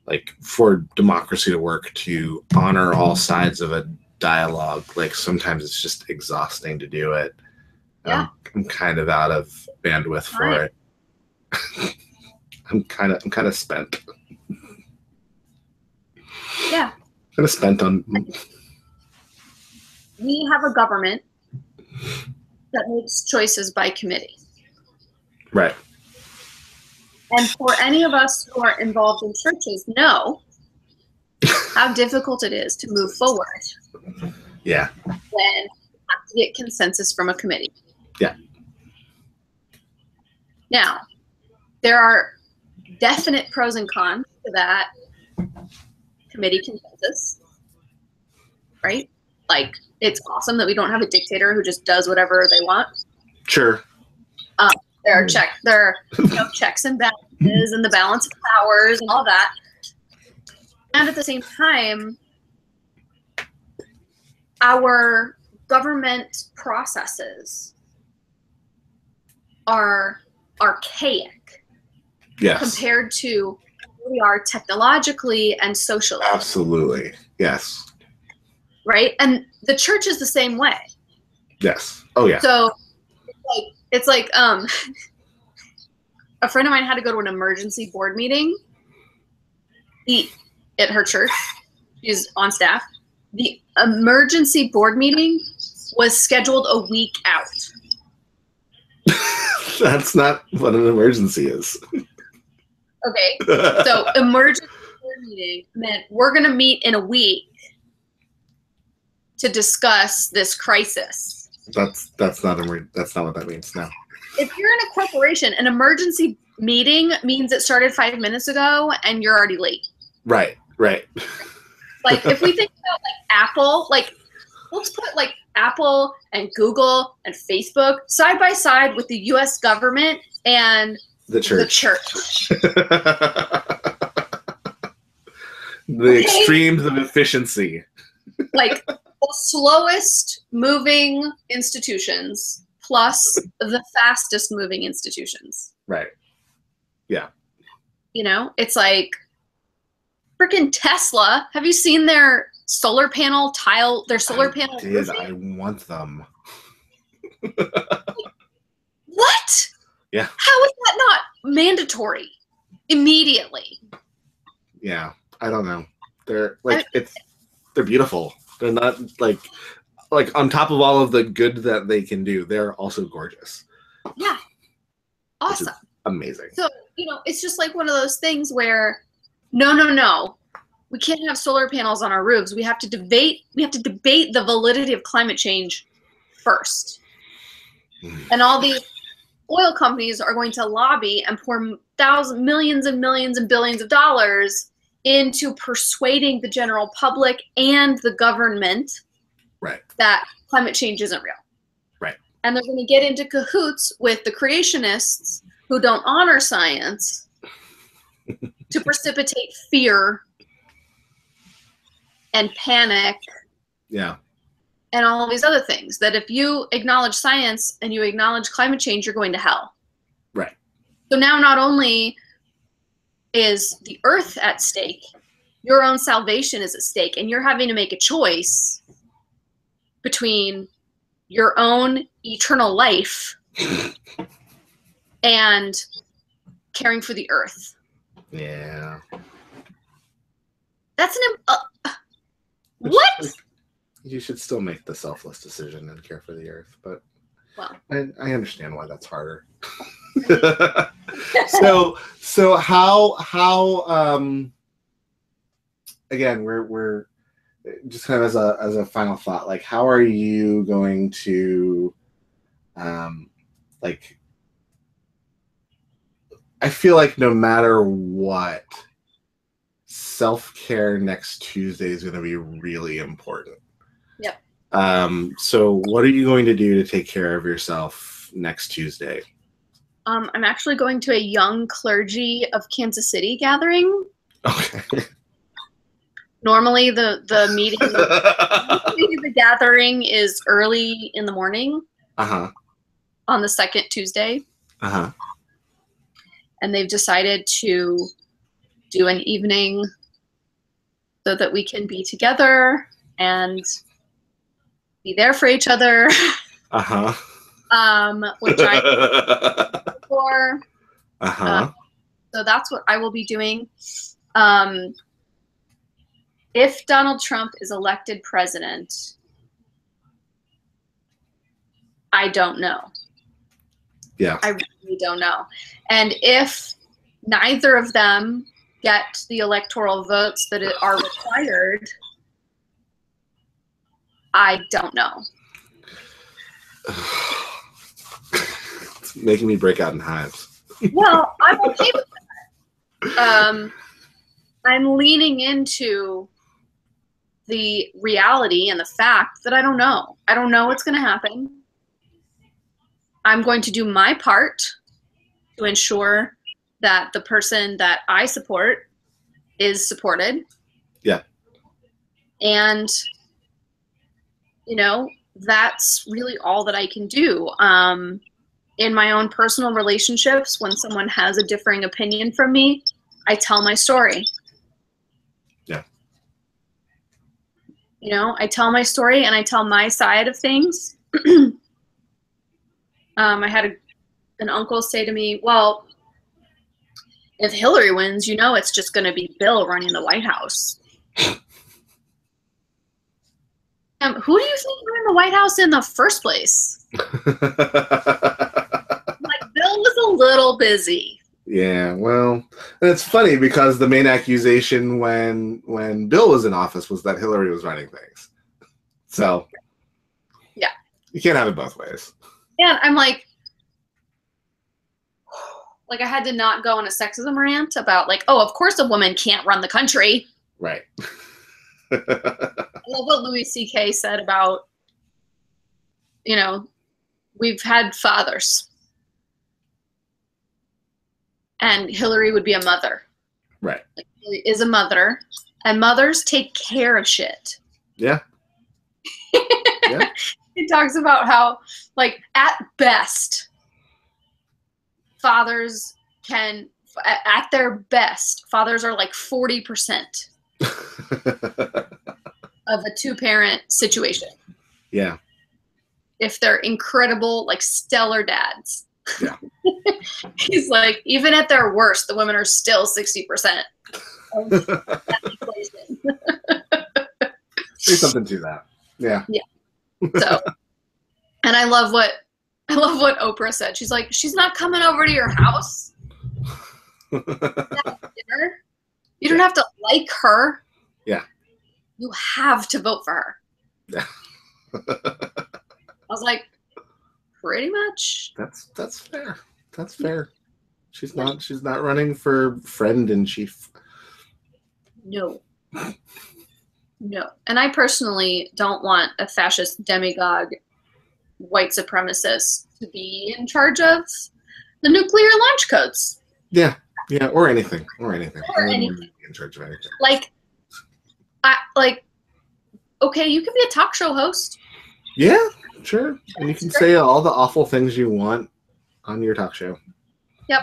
like, for democracy to work, to honor all sides of a dialogue. Like, sometimes it's just exhausting to do it. Yeah. I'm kind of out of bandwidth for it. I'm kind of spent. Yeah. Kind of spent on. We have a government that makes choices by committee. Right. And for any of us who are involved in churches, know how difficult it is to move forward. Yeah. When you have to get consensus from a committee. Yeah. Now, there are definite pros and cons to that committee consensus, right? Like, it's awesome that we don't have a dictator who just does whatever they want. Sure. There are checks and balances and the balance of powers and all that. And at the same time, our government processes are archaic. Yes. Compared to who we are technologically and socially. Absolutely. Yes. Right? And the church is the same way. Yes. Oh yeah. So it's like a friend of mine had to go to an emergency board meeting at her church. She's on staff. The emergency board meeting was scheduled a week out. That's not what an emergency is. Okay. So emergency board meeting meant we're going to meet in a week to discuss this crisis. That's not what that means. No. If you're in a corporation, an emergency meeting means it started 5 minutes ago and you're already late. Right. Right. Like, if we think about, like, Apple, like, let's put, like, Apple and Google and Facebook side by side with the U.S. government and the church. The extremes of efficiency. Like, the slowest moving institutions plus the fastest moving institutions. Right. Yeah. You know, it's like freaking Tesla. Have you seen their solar panel tile? Their solar panel. I want them. What? Yeah. How is that not mandatory immediately? Yeah, I don't know. They're like they're beautiful. They're not like on top of all of the good that they can do, they're also gorgeous. Yeah. Awesome. Amazing. So, you know, it's just like one of those things where no. We can't have solar panels on our roofs. We have to debate the validity of climate change first. And all these oil companies are going to lobby and pour millions and millions and billions of dollars into persuading the general public and the government that climate change isn't real. Right. And they're going to get into cahoots with the creationists who don't honor science to precipitate fear and panic. Yeah. And all of these other things, that if you acknowledge science and you acknowledge climate change, you're going to hell. Right. So now not only is the earth at stake, your own salvation is at stake, and you're having to make a choice between your own eternal life and caring for the earth. Yeah. That's what? You should still make the selfless decision and care for the earth, but well, I understand why that's harder. so how again, we're just kind of as a final thought, like, how are you going to like I feel like no matter what, self-care next Tuesday is going to be really important. Yep. So what are you going to do to take care of yourself next Tuesday? I'm actually going to a young clergy of Kansas City gathering. Okay. Normally the meeting, the gathering is early in the morning. Uh-huh. On the second Tuesday. Uh-huh. And they've decided to do an evening so that we can be together and be there for each other. Uh-huh. Which I for. Uh-huh. So that's what I will be doing. If Donald Trump is elected president, I don't know. Yeah. I really don't know. And if neither of them get the electoral votes that are required, I don't know. It's making me break out in hives. Well, I'm okay with that. I'm leaning into the reality and the fact that I don't know. I don't know what's going to happen. I'm going to do my part to ensure that the person that I support is supported. Yeah. And, that's really all that I can do. In my own personal relationships, when someone has a differing opinion from me, I tell my story. Yeah. I tell my story and I tell my side of things. I had an uncle say to me, well, if Hillary wins, it's just going to be Bill running the White House. Who do you think ran the White House in the first place? Bill was a little busy. Yeah, well, and it's funny because the main accusation when Bill was in office was that Hillary was running things. So, yeah, you can't have it both ways. And I'm like I had to not go on a sexism rant about oh, of course a woman can't run the country. Right. I love what Louis C.K. said about, we've had fathers. And Hillary would be a mother. Right. Hillary is a mother. And mothers take care of shit. Yeah. Yeah. He talks about how, at best, fathers can, at their best, fathers are 40% of a two-parent situation. Yeah. If they're incredible, stellar dads. Yeah. He's even at their worst, the women are still 60% of that equation. There's something to that. Yeah. Yeah. So, and I love what Oprah said. She's like, she's not coming over to your house. Dinner. You don't have to like her. Yeah. You have to vote for her. Yeah. I was like, pretty much. That's fair. That's fair. She's not running for friend in chief. No. No. And I personally don't want a fascist demagogue white supremacist to be in charge of the nuclear launch codes. Yeah. Yeah, or anything. Or anything. Or anything. In charge of anything. Okay, you can be a talk show host. Yeah, sure. And you can say all the awful things you want on your talk show. Yep.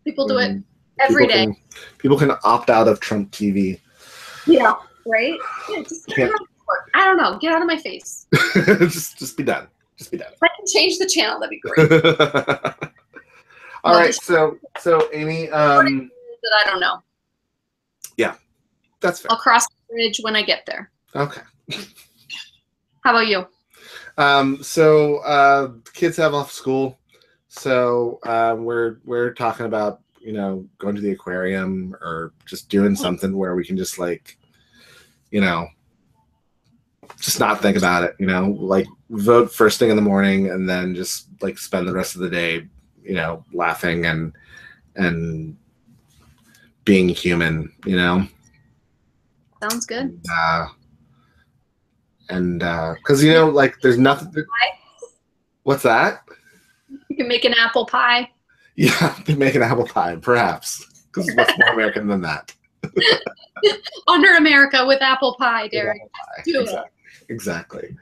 People do it every day. People can opt out of Trump TV. Yeah, right? Yeah, I don't know. Get out of my face. just be done. Just be done. If I can change the channel, that'd be great. All right, so Amy, that I don't know. Yeah, that's fair. I'll cross the bridge when I get there. Okay. How about you? Kids have off school, so we're talking about going to the aquarium or just doing something where we can just just not think about it, you know, like vote first thing in the morning and then just like spend the rest of the day, you know, laughing and being human, you know. Sounds good. And because you know, like there's nothing. What's that? You can make an apple pie. Yeah, they make an apple pie, perhaps. Because what's more American than that? Honor America with apple pie, Derrick. Exactly.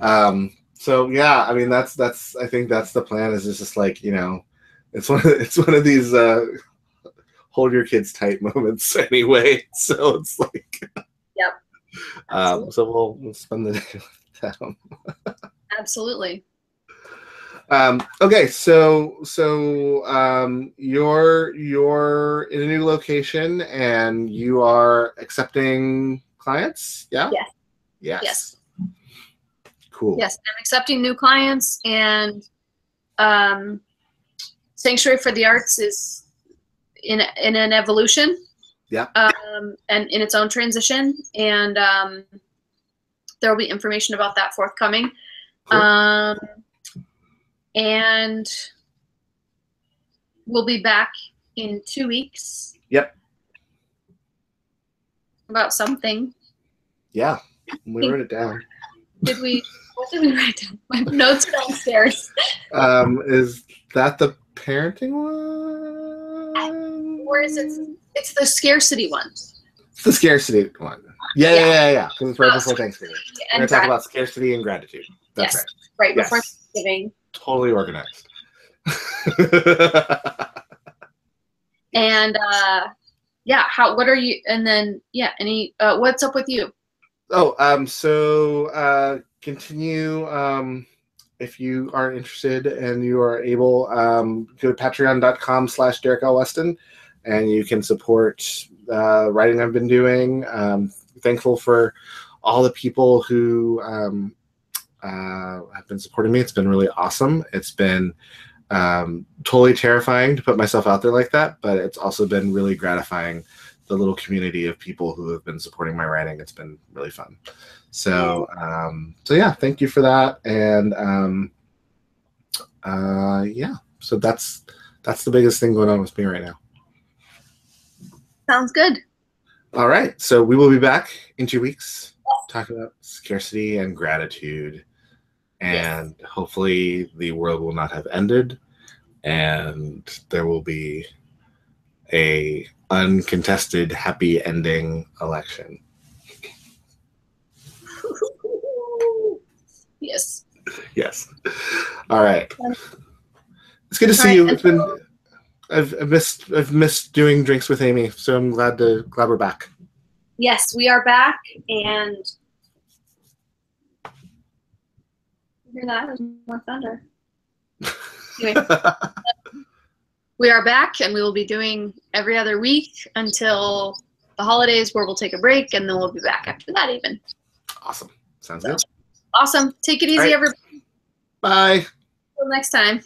So yeah, I mean that's I think that's the plan. Is just like, you know, it's one of these hold your kids tight moments anyway. So it's like, yep. So we'll spend the day with them. Absolutely. Okay, so you're in a new location and you are accepting clients, yeah? Yes. Cool. Yes, I'm accepting new clients, and Sanctuary for the Arts is in an evolution. Yeah. And in its own transition, and there will be information about that forthcoming. Cool. And we'll be back in 2 weeks. Yep. About something. Yeah, we wrote it down. Did we? What did we write down? My notes are downstairs. Is that the parenting one? Or is it? It's the scarcity one. It's the scarcity one. Yeah. Because it's right before Thanksgiving. We're going to talk about scarcity and gratitude. That's right. Right before Thanksgiving. Totally organized. And what are you, and then any what's up with you? So continue, if you are interested and you are able, go to patreon.com/Derrick L. Weston, and you can support writing I've been doing. Thankful for all the people who have been supporting me. It's been really awesome. It's been totally terrifying to put myself out there like that, but it's also been really gratifying, the little community of people who have been supporting my writing. It's been really fun. So yeah, thank you for that. And so that's the biggest thing going on with me right now. Sounds good. All right, so we will be back in 2 weeks talking about scarcity and gratitude, and hopefully the world will not have ended, and there will be a uncontested happy ending election. Yes. All right. It's good to see you. It's been I've missed doing drinks with Amy, so I'm glad we're back. Yes, we are back, and hear that? There's more thunder. Anyway, we are back, and we will be doing every other week until the holidays, where we'll take a break, and then we'll be back after that even. Awesome. Sounds good. Awesome. Take it easy, everybody. Bye. Until next time.